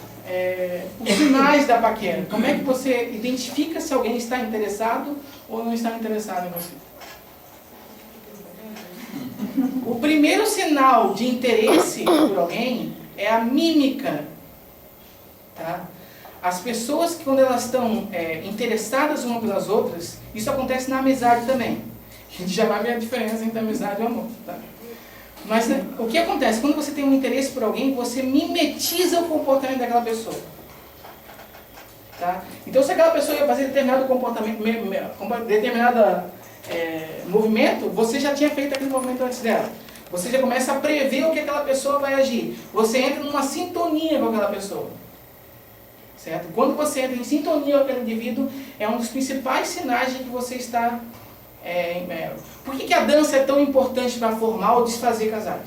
Os sinais da paquera. Como é que você identifica se alguém está interessado ou não está interessado em você? O primeiro sinal de interesse por alguém é a mímica. Tá? As pessoas que quando elas estão interessadas umas pelas outras, isso acontece na amizade também. A gente já vai ver a diferença entre amizade e amor. Tá? Mas o que acontece? Quando você tem um interesse por alguém, você mimetiza o comportamento daquela pessoa. Tá? Então se aquela pessoa ia fazer determinado comportamento, determinado movimento, você já tinha feito aquele movimento antes dela. Você já começa a prever o que aquela pessoa vai agir. Você entra numa sintonia com aquela pessoa. Certo? Quando você entra em sintonia com aquele indivíduo, é um dos principais sinais de que você está... Por que a dança é tão importante para formar ou desfazer casais?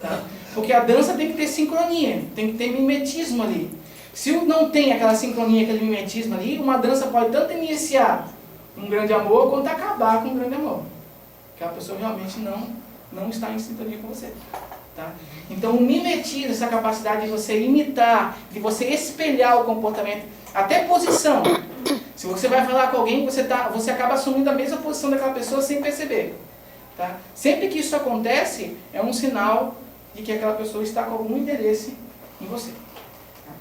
Tá? Porque a dança tem que ter sincronia, tem que ter mimetismo ali. Se não tem aquela sincronia, aquele mimetismo ali, uma dança pode tanto iniciar um grande amor, quanto acabar com um grande amor. Porque a pessoa realmente não está em sintonia com você. Tá? Então o mimetismo, essa capacidade de você imitar, de você espelhar o comportamento, até posição. Se você vai falar com alguém, você acaba assumindo a mesma posição daquela pessoa sem perceber. Tá? Sempre que isso acontece, é um sinal de que aquela pessoa está com algum interesse em você. Tá?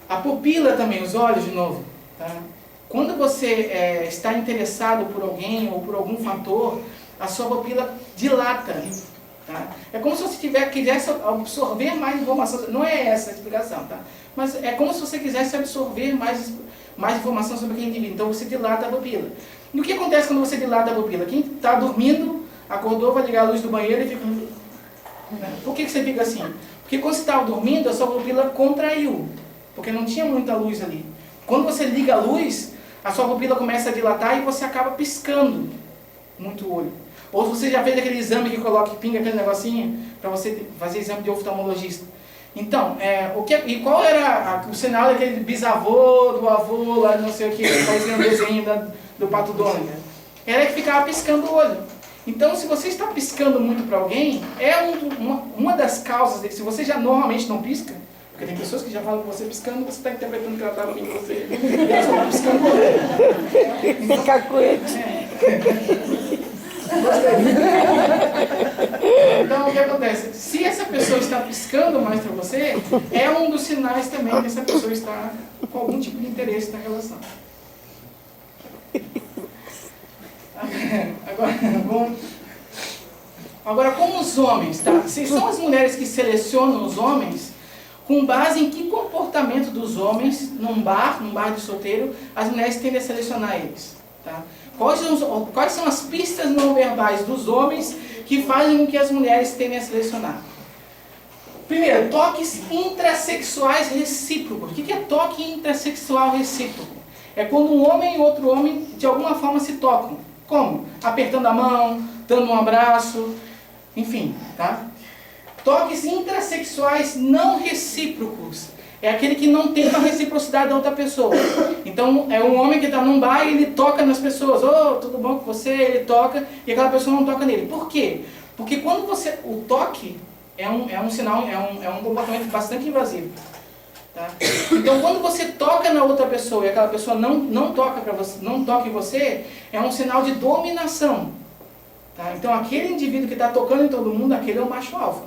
A pupila também, os olhos de novo. Tá? Quando você está interessado por alguém ou por algum fator, a sua pupila dilata. Tá? É como se você quisesse absorver mais informação. Não é essa a explicação, tá? Mas é como se você quisesse absorver mais informação sobre aquele indivíduo. Então você dilata a pupila. E o que acontece quando você dilata a pupila? Quem está dormindo, acordou, vai ligar a luz do banheiro e fica... Por que você fica assim? Porque quando você estava dormindo, a sua pupila contraiu. Porque não tinha muita luz ali. Quando você liga a luz, a sua pupila começa a dilatar e você acaba piscando muito o olho. Ou você já fez aquele exame que pinga aquele negocinho para você fazer exame de oftalmologista. Então, qual era o sinal daquele bisavô, do avô, lá não sei o que fazia um desenho do Pato Donald? Era que ficava piscando o olho. Então, se você está piscando muito para alguém, uma das causas dele. Se você já normalmente não pisca, porque tem pessoas que já falam com você piscando, você está interpretando que ela está vindo com você. E ela só está piscando o olho.
Fica com ele.
Então o que acontece? Se essa pessoa está piscando mais para você, é um dos sinais também que essa pessoa está com algum tipo de interesse na relação. Agora como os homens, tá? Se são as mulheres que selecionam os homens, com base em que comportamento dos homens, num bar de solteiro, as mulheres tendem a selecionar eles. Tá? Quais são as pistas não verbais dos homens que fazem com que as mulheres tendem a selecionar? Primeiro, toques intrasexuais recíprocos. O que é toque intrasexual recíproco? É quando um homem e outro homem de alguma forma se tocam. Como? Apertando a mão, dando um abraço, enfim. Tá? Toques intrasexuais não recíprocos. É aquele que não tem a reciprocidade da outra pessoa. Então, é um homem que está num bar e ele toca nas pessoas. Oh, tudo bom com você? Ele toca e aquela pessoa não toca nele. Por quê? Porque quando o toque é um sinal, é um comportamento bastante invasivo. Tá? Então, quando você toca na outra pessoa e aquela pessoa não toca em você, é um sinal de dominação. Tá? Então, aquele indivíduo que está tocando em todo mundo, aquele é o macho alfa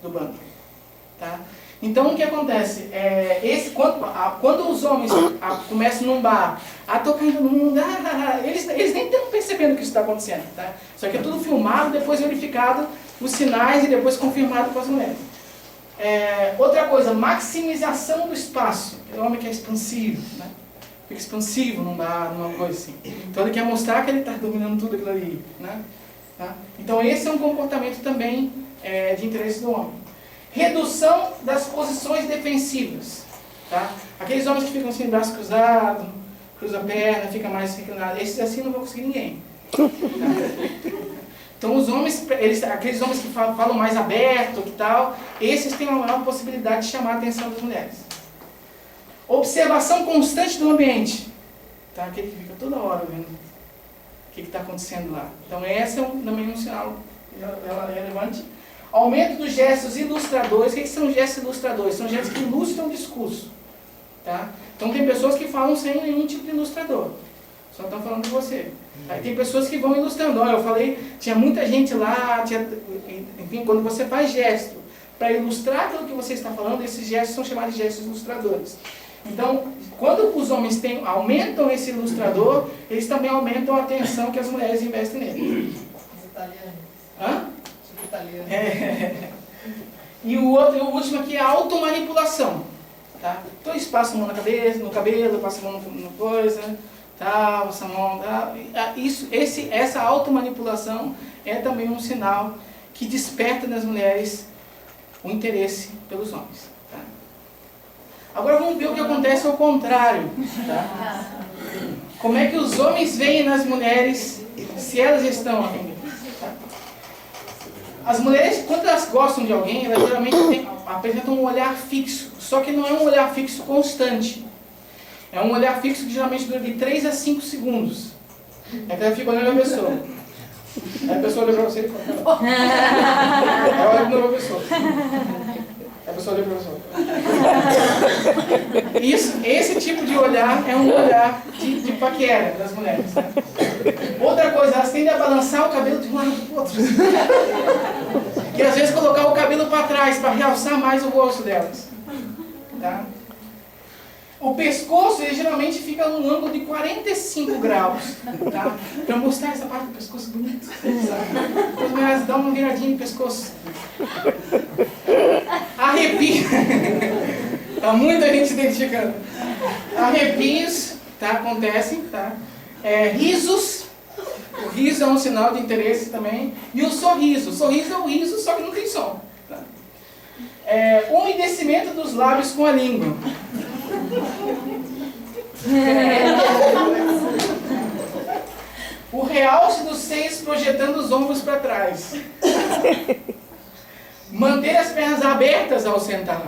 do bando. Tá? Então o que acontece? Quando os homens começam num bar a tocar em todo mundo, eles nem estão percebendo que isso está acontecendo. Tá? Só que é tudo filmado, depois verificado os sinais e depois confirmado com as mulheres. Outra coisa, maximização do espaço. É o homem que é expansivo, né? Fica expansivo num bar, numa coisa assim. Então ele quer mostrar que ele está dominando tudo aquilo ali. Né? Tá? Então esse é um comportamento também de interesse do homem. Redução das posições defensivas. Tá? Aqueles homens que ficam assim, braço cruzado, cruza a perna, fica mais inclinado. Esses assim não vão conseguir ninguém. Tá? Então os homens, aqueles homens que falam mais aberto e tal, esses têm uma maior possibilidade de chamar a atenção das mulheres. Observação constante do ambiente. Tá? Aquele que fica toda hora vendo o que está acontecendo lá. Então esse é também um sinal relevante. Aumento dos gestos ilustradores. O que são gestos ilustradores? São gestos que ilustram o discurso. Tá? Então tem pessoas que falam sem nenhum tipo de ilustrador. Só estão falando de você. Aí tem pessoas que vão ilustrando. Olha, eu falei, tinha muita gente lá, enfim, quando você faz gesto para ilustrar aquilo que você está falando, esses gestos são chamados de gestos ilustradores. Então, quando os homens aumentam esse ilustrador, eles também aumentam a atenção que as mulheres investem nele.
Os italianos.
Hã?
Os italianos.
E o último aqui é a automanipulação. Tá? Então eles passam a mão na cabeça, no cabelo, passam a mão no coisa, tá? Passam a mão, tá? Essa automanipulação é também um sinal que desperta nas mulheres o interesse pelos homens. Tá? Agora vamos ver o que acontece ao contrário. Tá? Como é que os homens veem nas mulheres se elas estão afim. Tá? As mulheres, quando elas gostam de alguém, elas geralmente apresentam um olhar fixo. Só que não é um olhar fixo constante. É um olhar fixo que geralmente dura de 3 a 5 segundos. É que ela fica olhando a pessoa. Aí a pessoa olha para você e fala. Aí olha de novo a pessoa. Aí a pessoa olha para você. Esse tipo de olhar é um olhar de paquera das mulheres. Né? Outra coisa, elas tendem a balançar o cabelo de um lado para o outro. E às vezes colocar o cabelo para trás, para realçar mais o rosto delas. Tá? O pescoço, ele geralmente fica num ângulo de 45 graus, tá? Para mostrar essa parte do pescoço bonito, sabe? As mulheres dão uma viradinha no pescoço. Arrepio. Tá muita gente se identificando. Arrepios, tá? Acontecem, tá? Risos. O riso é um sinal de interesse também. E o sorriso. O sorriso é o riso, só que não tem som. Tá? Umedecimento dos lábios com a língua. O realce dos seios projetando os ombros para trás. Manter as pernas abertas ao sentar.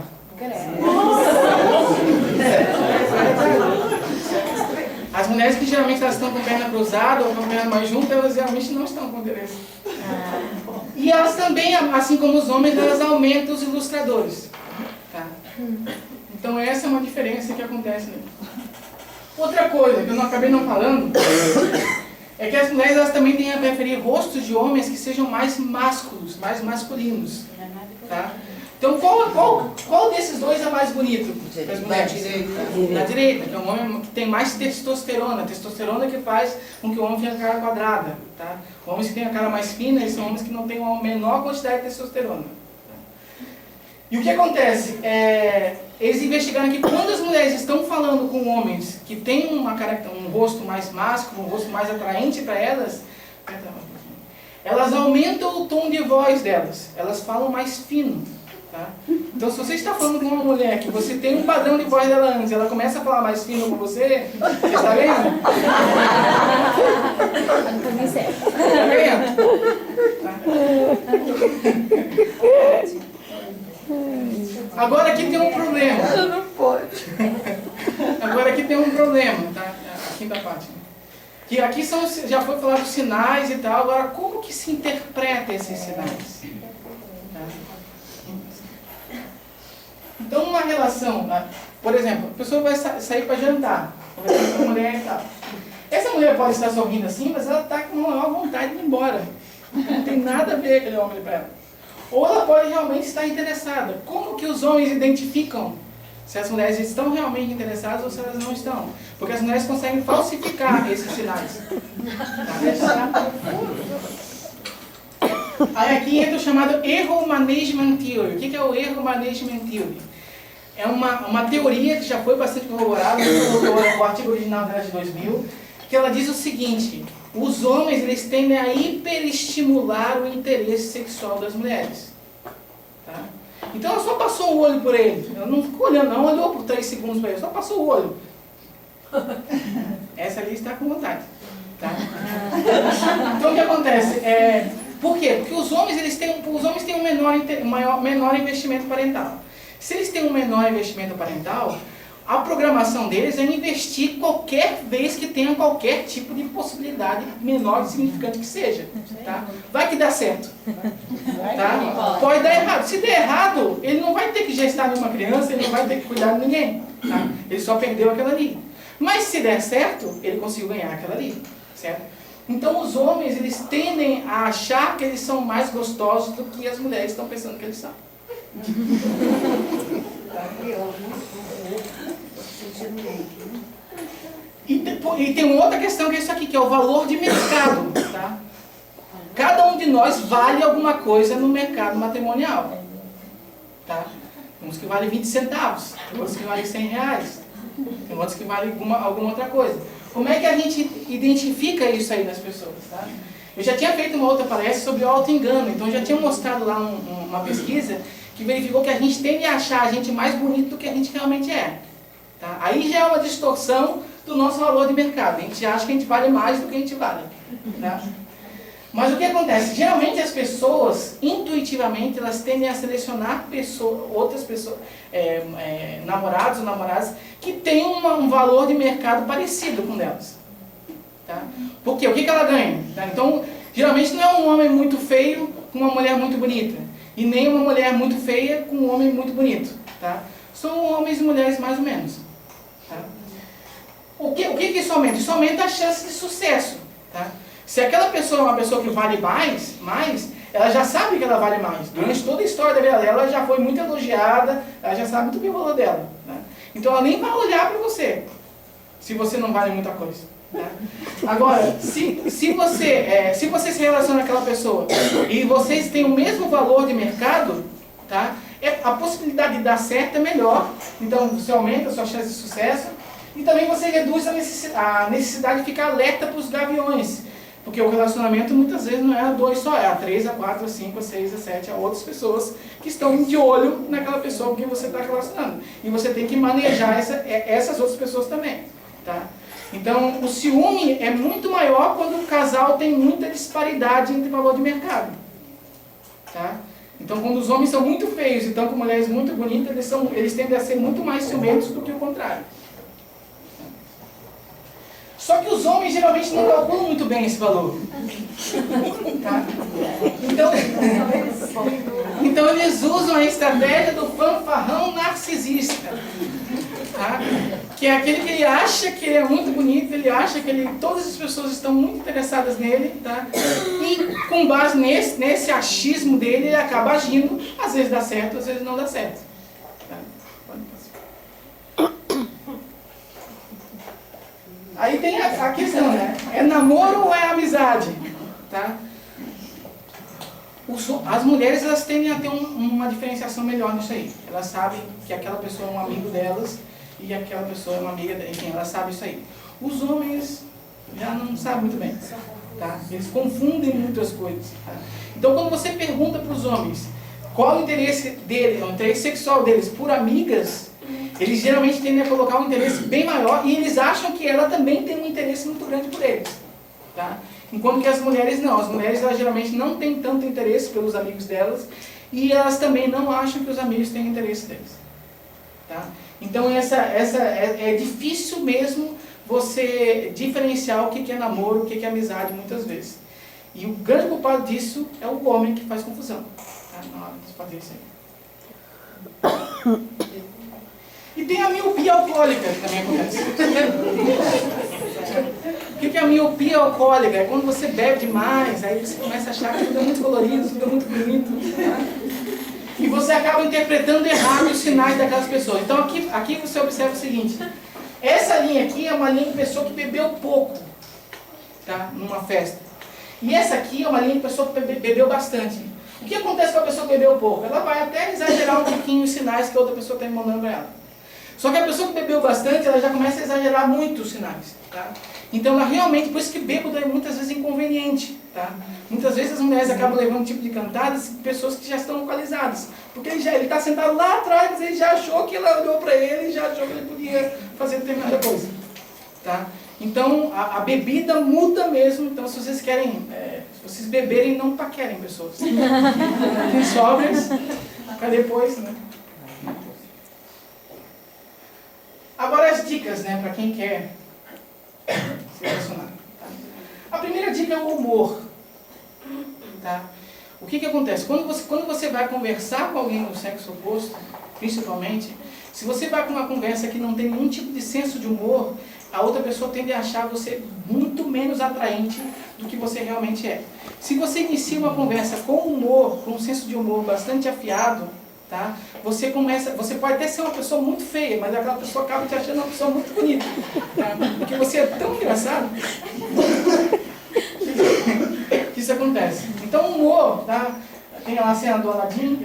As mulheres que geralmente elas estão com a perna cruzada ou com a perna mais junta, elas geralmente não estão com interesse. E elas também, assim como os homens, elas aumentam os ilustradores. Tá? Então essa é uma diferença que acontece nele. Outra coisa que eu acabei não falando é que as mulheres elas também têm a preferir rostos de homens que sejam mais másculos, mais masculinos. Tá? Então qual desses dois é mais bonito para as mulheres? Da direita, que é um homem que tem mais testosterona. Testosterona que faz com que o homem tenha a cara quadrada. Tá? Homens que têm a cara mais fina, eles são homens que não têm uma menor quantidade de testosterona. E o que acontece? Eles investigaram que quando as mulheres estão falando com homens que têm um rosto mais másculo, um rosto mais atraente para elas, elas aumentam o tom de voz delas. Elas falam mais fino. Tá? Então se você está falando com uma mulher que você tem um padrão de voz dela antes, ela começa a falar mais fino com você, você está ganhando? Está ganhando? Tá? Agora aqui tem um problema.
Não pode.
Agora aqui tem um problema, tá? A quinta parte. Que aqui já foi falado sinais e tal, agora como que se interpreta esses sinais? Tá? Então uma relação, por exemplo, a pessoa vai sair para jantar, conversando com a mulher e tal. Essa mulher pode estar sorrindo assim, mas ela está com uma maior vontade de ir embora. Não tem nada a ver aquele homem para ela. Ou ela pode realmente estar interessada. Como que os homens identificam se as mulheres estão realmente interessadas ou se elas não estão? Porque as mulheres conseguem falsificar esses sinais. Aí aqui entra o chamado Error Management Theory. O que é o Error Management Theory? É uma teoria que já foi bastante corroborada, o artigo original dela de 2000, que ela diz o seguinte: os homens eles tendem a hiperestimular o interesse sexual das mulheres. Tá? Então ela só passou o olho por ele. Ela não ficou olhando, não olhou por 3 segundos para ele, só passou o olho. Essa ali está com vontade. Tá? Então o que acontece? Por quê? Porque os homens têm um menor investimento parental. Se eles têm um menor investimento parental, a programação deles é investir qualquer vez que tenha qualquer tipo de possibilidade, menor e significante que seja. Tá? Vai que dá certo. Tá? Pode dar errado. Se der errado, ele não vai ter que gestar nenhuma criança, ele não vai ter que cuidar de ninguém. Tá? Ele só perdeu aquela ali. Mas se der certo, ele conseguiu ganhar aquela ali. Certo? Então os homens, eles tendem a achar que eles são mais gostosos do que as mulheres estão pensando que eles são. E tem uma outra questão que é isso aqui, que é o valor de mercado. Tá? Cada um de nós vale alguma coisa no mercado matrimonial. Tá? Tem uns que valem 20 centavos, tem outros que valem 100 reais, tem outros que valem alguma outra coisa. Como é que a gente identifica isso aí nas pessoas? Tá? Eu já tinha feito uma outra palestra sobre o auto-engano, então eu já tinha mostrado lá uma pesquisa que verificou que a gente tende a achar a gente mais bonito do que a gente realmente é. Tá? Aí já é uma distorção do nosso valor de mercado. A gente acha que a gente vale mais do que a gente vale. Tá? Mas o que acontece? Geralmente as pessoas, intuitivamente, elas tendem a selecionar outras pessoas, namorados ou namoradas, que têm um valor de mercado parecido com delas. Tá? Por quê? O que ela ganha? Tá? Então, geralmente não é um homem muito feio com uma mulher muito bonita. E nem uma mulher muito feia com um homem muito bonito. Tá? São homens e mulheres mais ou menos. Tá? O que isso aumenta? Isso aumenta a chance de sucesso. Tá? Se aquela pessoa é uma pessoa que vale mais, ela já sabe que ela vale mais. Durante toda a história da vida dela, ela já foi muito elogiada, ela já sabe muito bem o valor dela. Né? Então ela nem vai olhar para você, se você não vale muita coisa. Né? Agora, se você se relaciona com aquela pessoa e vocês têm o mesmo valor de mercado, tá? A possibilidade de dar certo é melhor. Então você aumenta a sua chance de sucesso e também você reduz a necessidade de ficar alerta para os gaviões. Porque o relacionamento muitas vezes não é a 2 só, é a 3, a 4, a 5, a 6, a 7, a outras pessoas que estão de olho naquela pessoa com quem você está relacionando. E você tem que manejar essas outras pessoas também. Tá? Então, o ciúme é muito maior quando o casal tem muita disparidade entre valor de mercado. Tá? Então, quando os homens são muito feios e estão com mulheres muito bonitas, eles tendem a ser muito mais ciumentos do que o contrário. Só que os homens geralmente não calculam muito bem esse valor. Tá? Então eles usam a estratégia do fanfarrão narcisista. Tá? Que é aquele que ele acha que ele é muito bonito, ele acha que todas as pessoas estão muito interessadas nele. Tá? E com base nesse achismo dele, ele acaba agindo. Às vezes dá certo, às vezes não dá certo. Tá? Aí tem a questão, né? É namoro ou é amizade? Tá? As mulheres, elas tendem a ter uma diferenciação melhor nisso aí. Elas sabem que aquela pessoa é um amigo delas e aquela pessoa é uma amiga delas. Enfim, elas sabem isso aí. Os homens já não sabem muito bem. Tá? Eles confundem muitas coisas. Tá? Então, quando você pergunta para os homens qual o interesse deles, o interesse sexual deles por amigas, eles geralmente tendem a colocar um interesse bem maior e eles acham que ela também tem um interesse muito grande por eles. Tá? Enquanto que as mulheres não. As mulheres elas geralmente não têm tanto interesse pelos amigos delas e elas também não acham que os amigos têm interesse deles. Tá? Então é difícil mesmo você diferenciar o que é namoro, o que é amizade muitas vezes. E o grande culpado disso é o homem que faz confusão. Tá? Na hora de fazer isso aí. E tem a miopia alcoólica que também acontece. O que é a miopia alcoólica? É quando você bebe demais, aí você começa a achar que tudo é muito colorido, tudo é muito bonito. Tá? E você acaba interpretando errado os sinais daquelas pessoas. Então aqui você observa o seguinte. Essa linha aqui é uma linha de pessoa que bebeu pouco, tá? Numa festa. E essa aqui é uma linha de pessoa que bebeu bastante. O que acontece com a pessoa que bebeu pouco? Ela vai até exagerar um pouquinho os sinais que a outra pessoa está mandando para ela. Só que a pessoa que bebeu bastante, ela já começa a exagerar muito os sinais. Tá? Então ela realmente, por isso que bêbado é muitas vezes inconveniente. Tá? Muitas vezes as mulheres acabam levando um tipo de cantadas de pessoas que já estão alcoolizadas. Porque ele está sentado lá atrás, mas ele já achou que ela olhou para ele e já achou que ele podia fazer determinada coisa. Tá? Então a bebida muda mesmo. Então se vocês querem, se vocês beberem, não paquerem pessoas. Tem sóbrias para depois, né? dicas, né, para quem quer se relacionar. Tá? A primeira dica é o humor. Tá? O que acontece? Quando você vai conversar com alguém do sexo oposto, principalmente, se você vai com uma conversa que não tem nenhum tipo de senso de humor, a outra pessoa tende a achar você muito menos atraente do que você realmente é. Se você inicia uma conversa com humor, com um senso de humor bastante afiado, tá? Você pode até ser uma pessoa muito feia, mas aquela pessoa acaba te achando uma pessoa muito bonita. Tá? Porque você é tão engraçado que isso acontece. Então o humor, tá? Tem lá a cena do Aladim,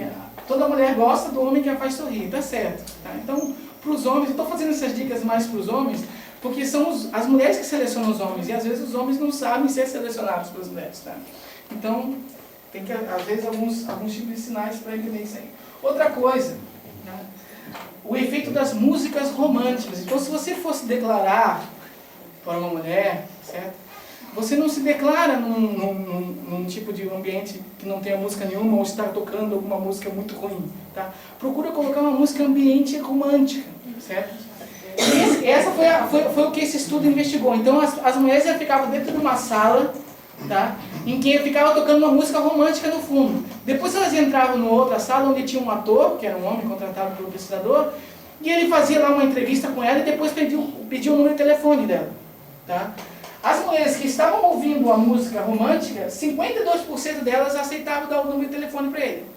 toda mulher gosta do homem que a faz sorrir, tá certo. Tá? Então, para os homens, eu estou fazendo essas dicas mais para os homens, porque são as mulheres que selecionam os homens, e às vezes os homens não sabem ser selecionados pelas mulheres. Tá? Então, tem que, às vezes, alguns tipos de sinais para entender isso aí. Outra coisa, né? O efeito das músicas românticas. Então, se você fosse declarar para uma mulher, certo? Você não se declara num tipo de ambiente que não tenha música nenhuma ou está tocando alguma música muito ruim. Tá? Procura colocar uma música ambiente romântica, certo? E essa foi o que esse estudo investigou. Então as mulheres ficavam dentro de uma sala, tá? Em que ficava tocando uma música romântica no fundo. Depois elas entravam numa outra sala onde tinha um ator, que era um homem contratado pelo pesquisador, e ele fazia lá uma entrevista com ela e depois pediu o número de telefone dela. Tá? As mulheres que estavam ouvindo a música romântica, 52% delas aceitavam dar o número de telefone para ele.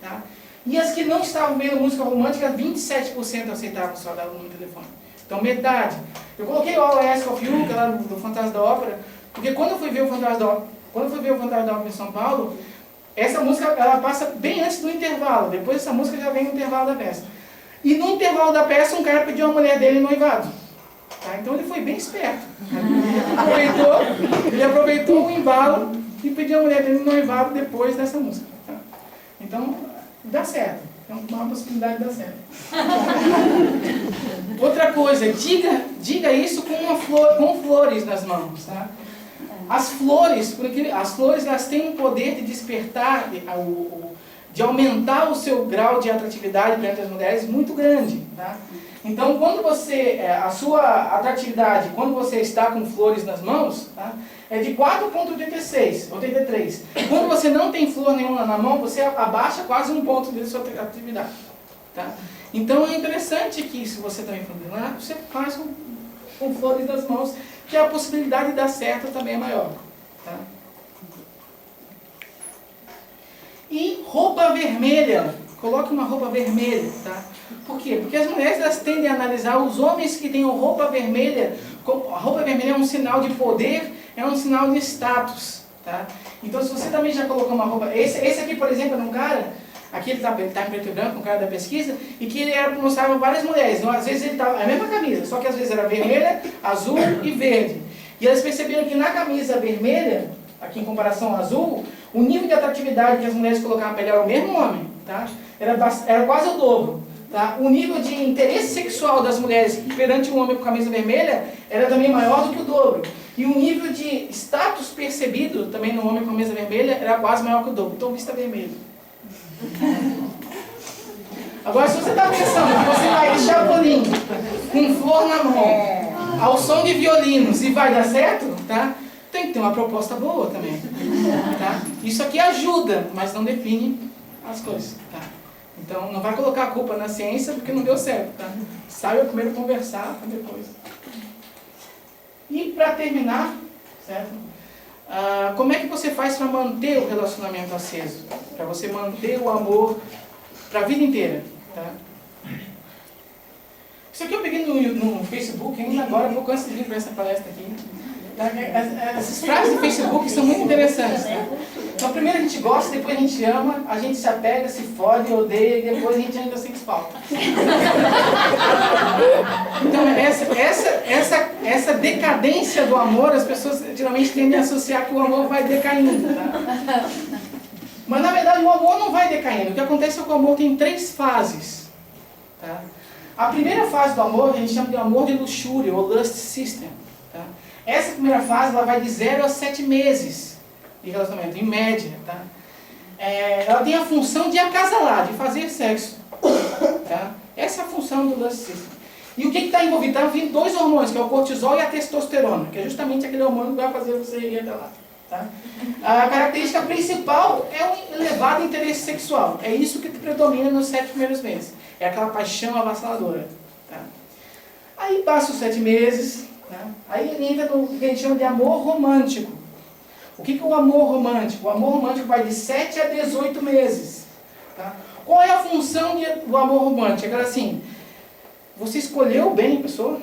Tá? E as que não estavam vendo música romântica, 27% aceitavam só dar o número de telefone. Então, metade. Eu coloquei o All I Ask of You, que é lá do Fantasma da Ópera, porque quando eu fui ver o Fantasma da Ópera em São Paulo, essa música ela passa bem antes do intervalo. Depois dessa música já vem o intervalo da peça. E no intervalo da peça, um cara pediu a mulher dele noivado. Tá? Então ele foi bem esperto. Ele aproveitou o embalo e pediu a mulher dele noivado depois dessa música. Tá? Então, dá certo. É uma possibilidade de dar certo. Outra coisa, diga isso com flores nas mãos. Tá? As flores elas têm um poder de despertar, de aumentar o seu grau de atratividade perante as mulheres muito grande. Tá? Então, quando a sua atratividade, quando você está com flores nas mãos, tá, é de 4,83. Quando você não tem flor nenhuma na mão, você abaixa quase um ponto de sua atratividade. Tá? Então, é interessante que, se você também for lá, você faz com flores nas mãos, que a possibilidade de dar certo também é maior. Tá? E roupa vermelha. Coloque uma roupa vermelha, tá? Por quê? Porque as mulheres elas tendem a analisar os homens que têm roupa vermelha. A roupa vermelha é um sinal de poder, é um sinal de status, tá? Então, se você também já colocou uma roupa... Esse aqui, por exemplo, é um cara... Aqui ele tá em preto e branco, um cara da pesquisa, e que ele mostrava várias mulheres. Então, às vezes ele tava... É a mesma camisa, só que às vezes era vermelha, azul e verde. E elas perceberam que na camisa vermelha, aqui em comparação ao azul, o nível de atratividade que as mulheres colocavam para ele era o mesmo homem, tá? Era quase o dobro. Tá? O nível de interesse sexual das mulheres perante um homem com camisa vermelha era também maior do que o dobro. E o nível de status percebido também no homem com camisa vermelha era quase maior que o dobro. Então, vista vermelho. Agora, se você está pensando que você vai de Chapolin com flor na mão, ao som de violinos e vai dar certo, tá? Tem que ter uma proposta boa também. Tá? Isso aqui ajuda, mas não define as coisas. Tá? Então, não vai colocar a culpa na ciência porque não deu certo, tá? Saiba primeiro conversar, para depois. E para terminar, certo? Como é que você faz para manter o relacionamento aceso? Para você manter o amor para a vida inteira, tá? Isso aqui eu peguei no Facebook, ainda agora, um pouco antes de vir para essa palestra aqui. Essas frases do Facebook são muito interessantes. Tá? Então, primeiro a gente gosta, depois a gente ama, a gente se apega, se fode, odeia, e depois a gente ainda sente falta. Então, essa decadência do amor, as pessoas geralmente tendem a associar que o amor vai decaindo. Tá? Mas, na verdade, o amor não vai decaindo. O que acontece é que o amor tem 3 fases. Tá? A primeira fase do amor, a gente chama de amor de luxúria, ou lust system. Tá? Essa primeira fase ela vai de 0 a 7 meses de relacionamento, em média. Tá? Ela tem a função de acasalar, de fazer sexo. Tá? Essa é a função do lust system. E o que está envolvido? Está envolvido dois hormônios, que é o cortisol e a testosterona, que é justamente aquele hormônio que vai fazer você ir até lá. Tá? A característica principal é um elevado interesse sexual. É isso que predomina nos 7 primeiros meses. É aquela paixão avassaladora. Tá? Aí passa os 7 meses, tá? Aí ele entra no que a gente chama de amor romântico. O que é o amor romântico? O amor romântico vai de 7 a 18 meses. Tá? Qual é a função do amor romântico? É assim, você escolheu bem a pessoa,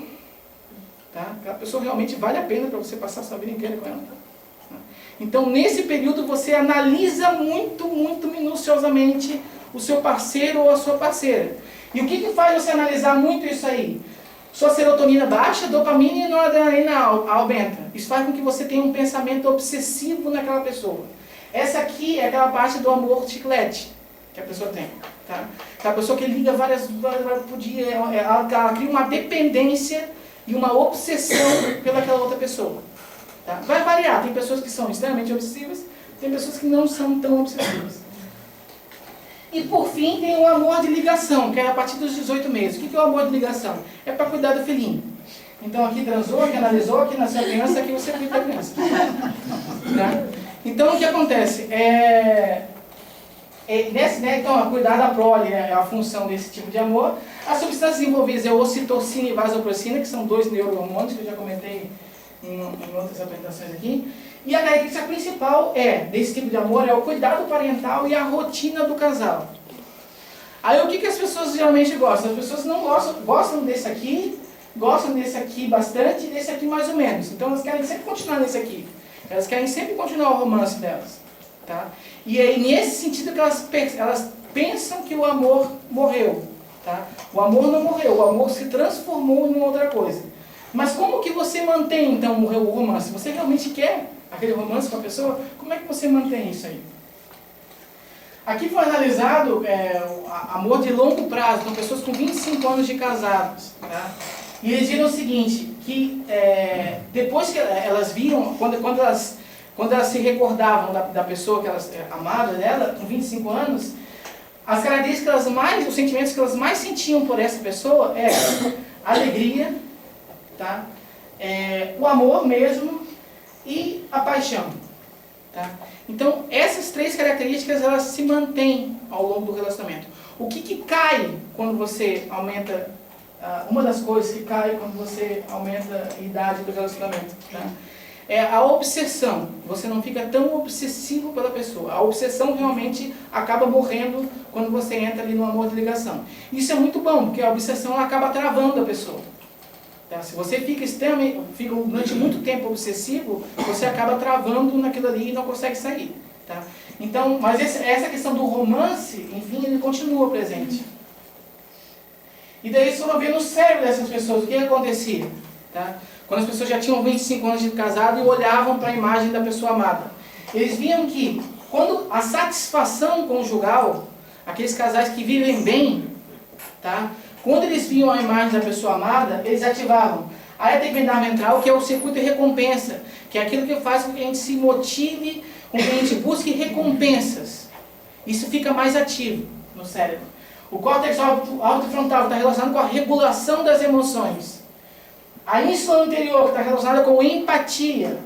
tá? Aquela pessoa realmente vale a pena para você passar a sua vida inteira com ela. Tá? Então, nesse período, você analisa muito, muito minuciosamente o seu parceiro ou a sua parceira. E o que faz você analisar muito isso aí? Sua serotonina baixa, dopamina e noradrenalina aumenta. Isso faz com que você tenha um pensamento obsessivo naquela pessoa. Essa aqui é aquela parte do amor chiclete que a pessoa tem. Tá? Aquela pessoa que liga várias por dia, ela cria uma dependência e uma obsessão pelaquela outra pessoa. Tá? Vai variar, tem pessoas que são extremamente obsessivas, tem pessoas que não são tão obsessivas. E por fim tem o amor de ligação, que é a partir dos 18 meses. O que é o amor de ligação? É para cuidar do filhinho. Então aqui transou, aqui analisou, aqui nasceu a criança, aqui você cuida da criança. Tá? Então o que acontece? Então, cuidar da prole é a função desse tipo de amor. As substâncias envolvidas é ocitocina e vasopressina, que são 2 neurohormônios, que eu já comentei em outras apresentações aqui. E a característica principal desse tipo de amor é o cuidado parental e a rotina do casal. Aí o que as pessoas geralmente gostam? As pessoas não gostam desse aqui, gostam desse aqui bastante e desse aqui mais ou menos. Então elas querem sempre continuar nesse aqui. Elas querem sempre continuar o romance delas. Tá? E é nesse sentido que elas pensam que o amor morreu. Tá? O amor não morreu, o amor se transformou em outra coisa. Mas como que você mantém então o romance? Você realmente quer aquele romance com a pessoa? Como é que você mantém isso aí? Aqui foi analisado amor de longo prazo, com pessoas com 25 anos de casados. Tá? E eles viram o seguinte, que depois que elas viam, quando elas se recordavam da pessoa que elas amavam dela, com 25 anos, as características os sentimentos que elas mais sentiam por essa pessoa alegria, tá? O amor mesmo e a paixão. Tá? Então, essas 3 características elas se mantêm ao longo do relacionamento. O que cai quando você aumenta, uma das coisas que cai quando você aumenta a idade do relacionamento, tá? É a obsessão. Você não fica tão obsessivo pela pessoa. A obsessão realmente acaba morrendo quando você entra ali no amor de ligação. Isso é muito bom, porque a obsessão ela acaba travando a pessoa. Tá? Se você fica durante muito tempo obsessivo, você acaba travando naquilo ali e não consegue sair. Tá? Então, mas essa questão do romance, enfim, ele continua presente. E daí eles foram ver no cérebro dessas pessoas o que acontecia. Tá? Quando as pessoas já tinham 25 anos de casado e olhavam para a imagem da pessoa amada. Eles viam que quando a satisfação conjugal, aqueles casais que vivem bem, tá? Quando eles viam a imagem da pessoa amada, eles ativavam a área tegmentar ventral, que é o circuito de recompensa, que é aquilo que faz com que a gente se motive, com que a gente busque recompensas. Isso fica mais ativo no cérebro. O córtex autofrontal está relacionado com a regulação das emoções. A ínsula anterior, que está relacionada com empatia.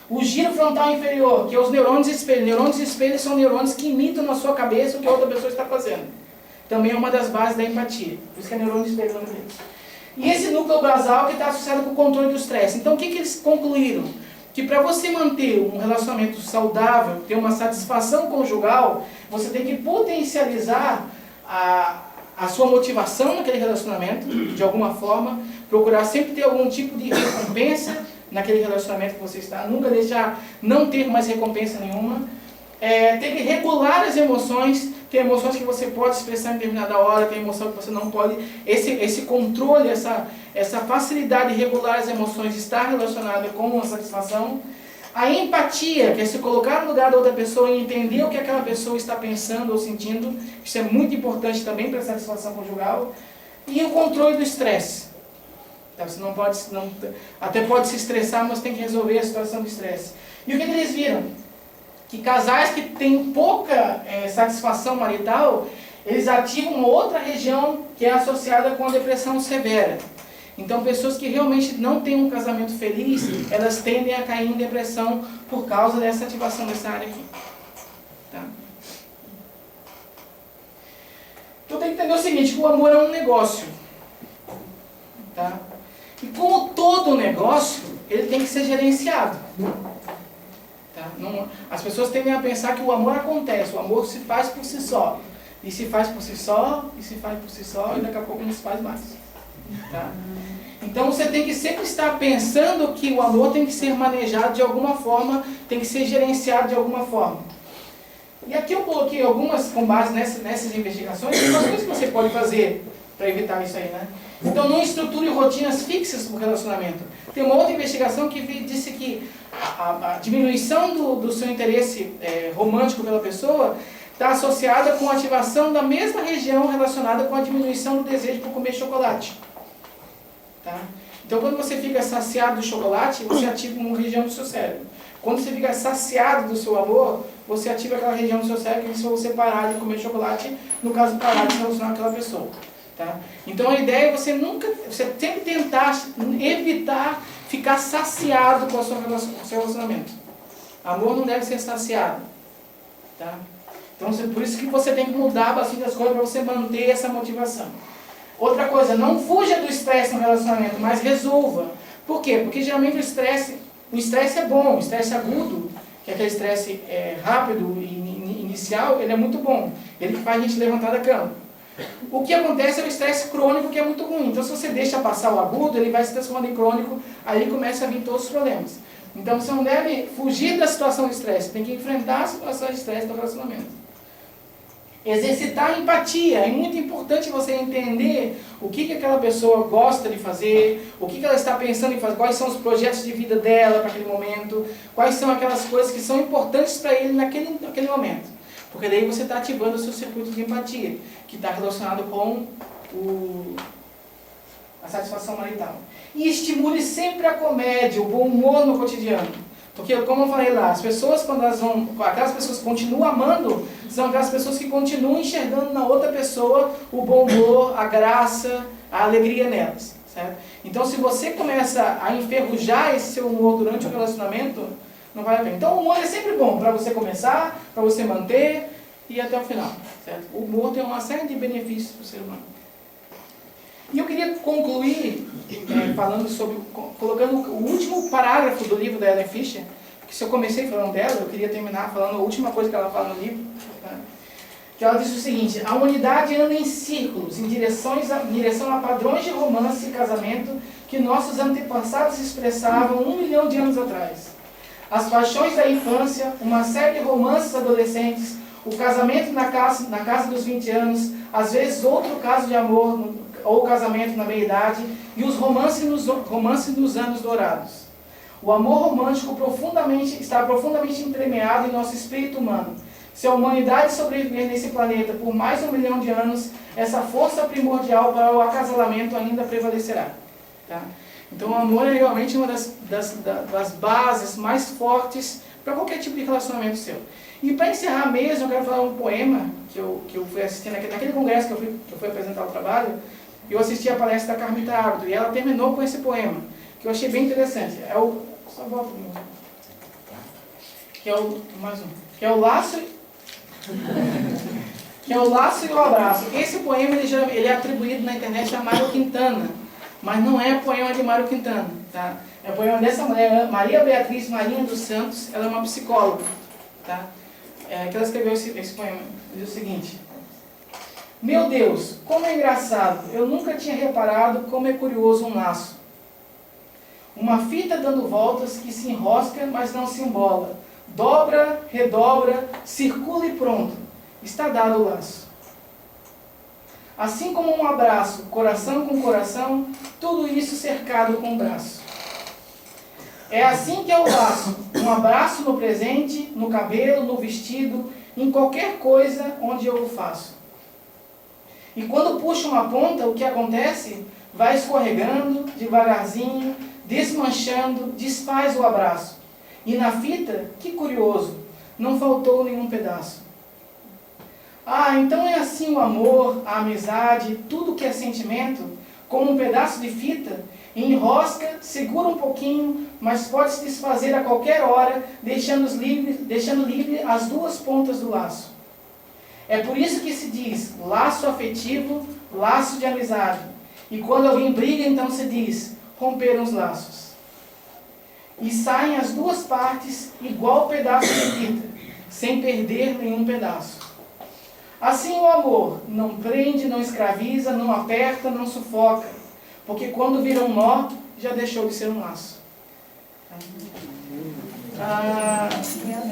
O giro frontal inferior, que é os neurônios espelho. Neurônios espelho são neurônios que imitam na sua cabeça o que a outra pessoa está fazendo. Também é uma das bases da empatia. Por isso que é neurônio espelho o nome deles. E esse núcleo basal que está associado com o controle do estresse. Então o que eles concluíram? Que para você manter um relacionamento saudável, ter uma satisfação conjugal, você tem que potencializar a sua motivação naquele relacionamento, de alguma forma, procurar sempre ter algum tipo de recompensa naquele relacionamento que você está, nunca deixar não ter mais recompensa nenhuma, ter que regular as emoções, tem emoções que você pode expressar em determinada hora, tem emoção que você não pode, esse controle, essa facilidade de regular as emoções está relacionada com a satisfação. A empatia, que é se colocar no lugar da outra pessoa e entender o que aquela pessoa está pensando ou sentindo, isso é muito importante também para a satisfação conjugal. E o controle do estresse. Então, você não pode, até pode se estressar, mas tem que resolver a situação do estresse. E o que eles viram? Que casais que têm pouca satisfação marital, eles ativam uma outra região que é associada com a depressão severa. Então, pessoas que realmente não têm um casamento feliz, elas tendem a cair em depressão por causa dessa ativação dessa área aqui. Tá? Então, tem que entender o seguinte, que o amor é um negócio. Tá? E como todo negócio, ele tem que ser gerenciado. Tá? As pessoas tendem a pensar que o amor acontece, o amor se faz por si só. E se faz por si só, e se faz por si só, e daqui a pouco não se faz mais. Tá? Então você tem que sempre estar pensando que o amor tem que ser manejado de alguma forma, tem que ser gerenciado de alguma forma. E aqui eu coloquei algumas, com base nessas investigações, algumas coisas que você pode fazer para evitar isso aí, né? Então não estruture rotinas fixas para o relacionamento. Tem uma outra investigação que disse que a diminuição do seu interesse romântico pela pessoa está associada com a ativação da mesma região relacionada com a diminuição do desejo por comer chocolate. Tá? Então, quando você fica saciado do chocolate, você ativa uma região do seu cérebro. Quando você fica saciado do seu amor, você ativa aquela região do seu cérebro que se você parar de comer chocolate, no caso, parar de se relacionar com aquela pessoa. Tá? Então, a ideia é você sempre tentar evitar ficar saciado com o seu relacionamento. Amor não deve ser saciado. Tá? Então, por isso que você tem que mudar bastante as coisas para você manter essa motivação. Outra coisa, não fuja do estresse no relacionamento, mas resolva. Por quê? Porque geralmente o estresse é bom, o estresse agudo, que é aquele estresse rápido e inicial, ele é muito bom. Ele faz a gente levantar da cama. O que acontece é o estresse crônico, que é muito ruim. Então, se você deixa passar o agudo, ele vai se transformando em crônico, aí começa a vir todos os problemas. Então, você não deve fugir da situação de estresse, tem que enfrentar a situação de estresse do relacionamento. Exercitar a empatia. É muito importante você entender o que aquela pessoa gosta de fazer, o que ela está pensando em fazer, quais são os projetos de vida dela para aquele momento, quais são aquelas coisas que são importantes para ele naquele momento. Porque daí você está ativando o seu circuito de empatia, que está relacionado com a satisfação marital. E estimule sempre a comédia, o bom humor no cotidiano. Porque, como eu falei lá, as pessoas, aquelas pessoas que continuam amando, são aquelas pessoas que continuam enxergando na outra pessoa o bom humor, a graça, a alegria nelas. Certo? Então, se você começa a enferrujar esse seu humor durante o relacionamento, não vale a pena. Então, o humor é sempre bom para você começar, para você manter e até o final. Certo? O humor tem uma série de benefícios para o ser humano. E eu queria concluir colocando o último parágrafo do livro da Helen Fisher, porque se eu comecei falando dela, eu queria terminar falando a última coisa que ela fala no livro, tá? Que ela diz o seguinte: a humanidade anda em círculos, em direção a padrões de romance e casamento que nossos antepassados expressavam 1 milhão de anos atrás. As paixões da infância, uma série de romances adolescentes, o casamento na casa dos 20 anos, às vezes outro caso de amor, ou casamento na meia-idade, e os romances nos anos dourados. O amor romântico está profundamente entremeado em nosso espírito humano. Se a humanidade sobreviver nesse planeta por mais de 1 milhão de anos, essa força primordial para o acasalamento ainda prevalecerá. Tá? Então o amor é realmente uma das bases mais fortes para qualquer tipo de relacionamento seu. E para encerrar mesmo, eu quero falar um poema que eu fui assistir naquele congresso que eu fui apresentar o trabalho. Eu assisti a palestra da Carmita Águido e ela terminou com esse poema, que eu achei bem interessante. Só volta um minuto. Que é o laço e o abraço. Esse poema ele é atribuído na internet a Mário Quintana, mas não é poema de Mário Quintana. Tá? É poema dessa mulher, Maria Beatriz Marinha dos Santos. Ela é uma psicóloga. Tá? Que ela escreveu esse poema. Diz o seguinte: meu Deus, como é engraçado, eu nunca tinha reparado como é curioso um laço. Uma fita dando voltas que se enrosca, mas não se embola. Dobra, redobra, circula e pronto. Está dado o laço. Assim como um abraço, coração com coração, tudo isso cercado com um braço. É assim que é o laço. Um abraço no presente, no cabelo, no vestido, em qualquer coisa onde eu o faço. E quando puxa uma ponta, o que acontece? Vai escorregando, devagarzinho, desmanchando, desfaz o abraço. E na fita, que curioso, não faltou nenhum pedaço. Ah, então é assim o amor, a amizade, tudo que é sentimento, como um pedaço de fita, enrosca, segura um pouquinho, mas pode se desfazer a qualquer hora, deixando livre as duas pontas do laço. É por isso que se diz laço afetivo, laço de amizade. E quando alguém briga, então se diz romperam os laços. E saem as duas partes igual pedaço de fita, sem perder nenhum pedaço. Assim o amor não prende, não escraviza, não aperta, não sufoca, porque quando vira um nó, já deixou de ser um laço.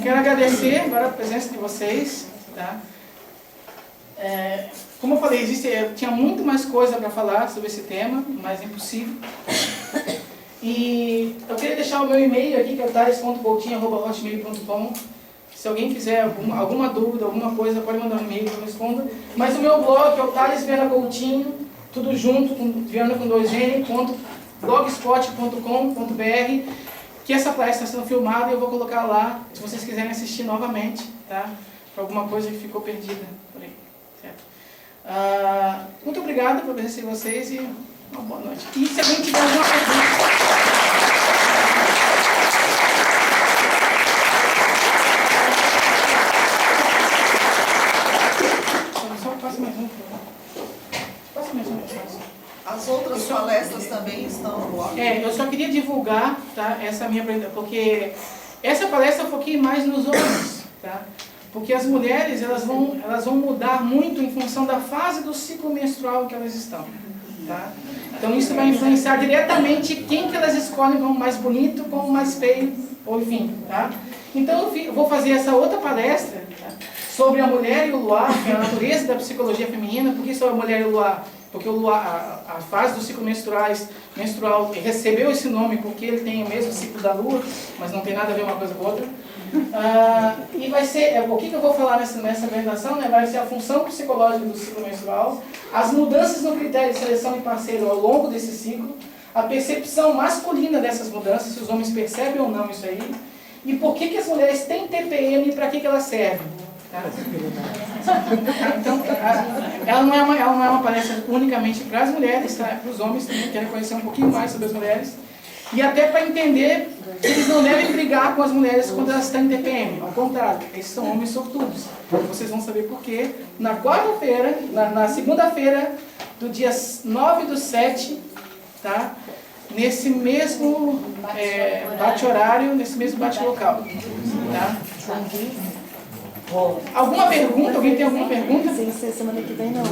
Quero agradecer agora a presença de vocês. Tá? Como eu falei, tinha muito mais coisa para falar sobre esse tema, mas impossível. E eu queria deixar o meu e-mail aqui, que é thales.coutinho@hotmail.com. Se alguém quiser alguma dúvida, alguma coisa, pode mandar um e-mail que eu respondo. Mas o meu blog é o Thales Viana Coutinho, tudo junto, Viana com 2N, blogspot.com.br, que essa palestra está sendo filmada e eu vou colocar lá, se vocês quiserem assistir novamente, tá? Para alguma coisa que ficou perdida por aí, certo? Muito obrigado por presença de vocês e uma boa noite. E se alguém tiver alguma pergunta...
As outras palestras também estão no blog?
Eu só queria divulgar, tá, essa minha apresentação, porque essa palestra eu foquei mais nos homens, tá? Porque as mulheres elas vão mudar muito em função da fase do ciclo menstrual que elas estão. Tá? Então isso vai influenciar diretamente quem que elas escolhem como mais bonito, como mais feio, ou enfim. Tá? Então eu vou fazer essa outra palestra, tá, sobre a mulher e o luar, que é a natureza da psicologia feminina. Por que sobre a mulher e o luar? Porque o luar, a fase do ciclo menstrual recebeu esse nome porque ele tem o mesmo ciclo da lua, mas não tem nada a ver uma coisa com a outra. E vai ser, o que eu vou falar nessa apresentação, né, vai ser a função psicológica do ciclo menstrual, as mudanças no critério de seleção de parceiro ao longo desse ciclo, a percepção masculina dessas mudanças, se os homens percebem ou não isso aí, e por que as mulheres têm TPM e para que elas servem. Tá? Então, ela não é uma palestra unicamente para as mulheres, tá? Para os homens também querem conhecer um pouquinho mais sobre as mulheres. E até para entender que eles não devem brigar com as mulheres quando elas estão em TPM. Ao contrário, eles são homens sortudos. Vocês vão saber por quê. Na quarta-feira, na segunda-feira do dia 9/7, tá? Nesse mesmo bate-horário, nesse mesmo bate-local. Tá? Alguma pergunta? Alguém tem alguma pergunta?
Sem ser semana que vem, não.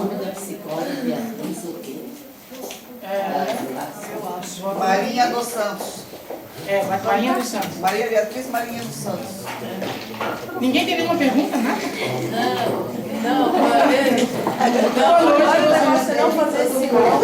Marinha dos Santos.
Marinha dos Santos.
Maria Beatriz Marinha dos Santos.
Ninguém tem nenhuma pergunta, nada?
Não,
Olha o negócio de não fazer sinal.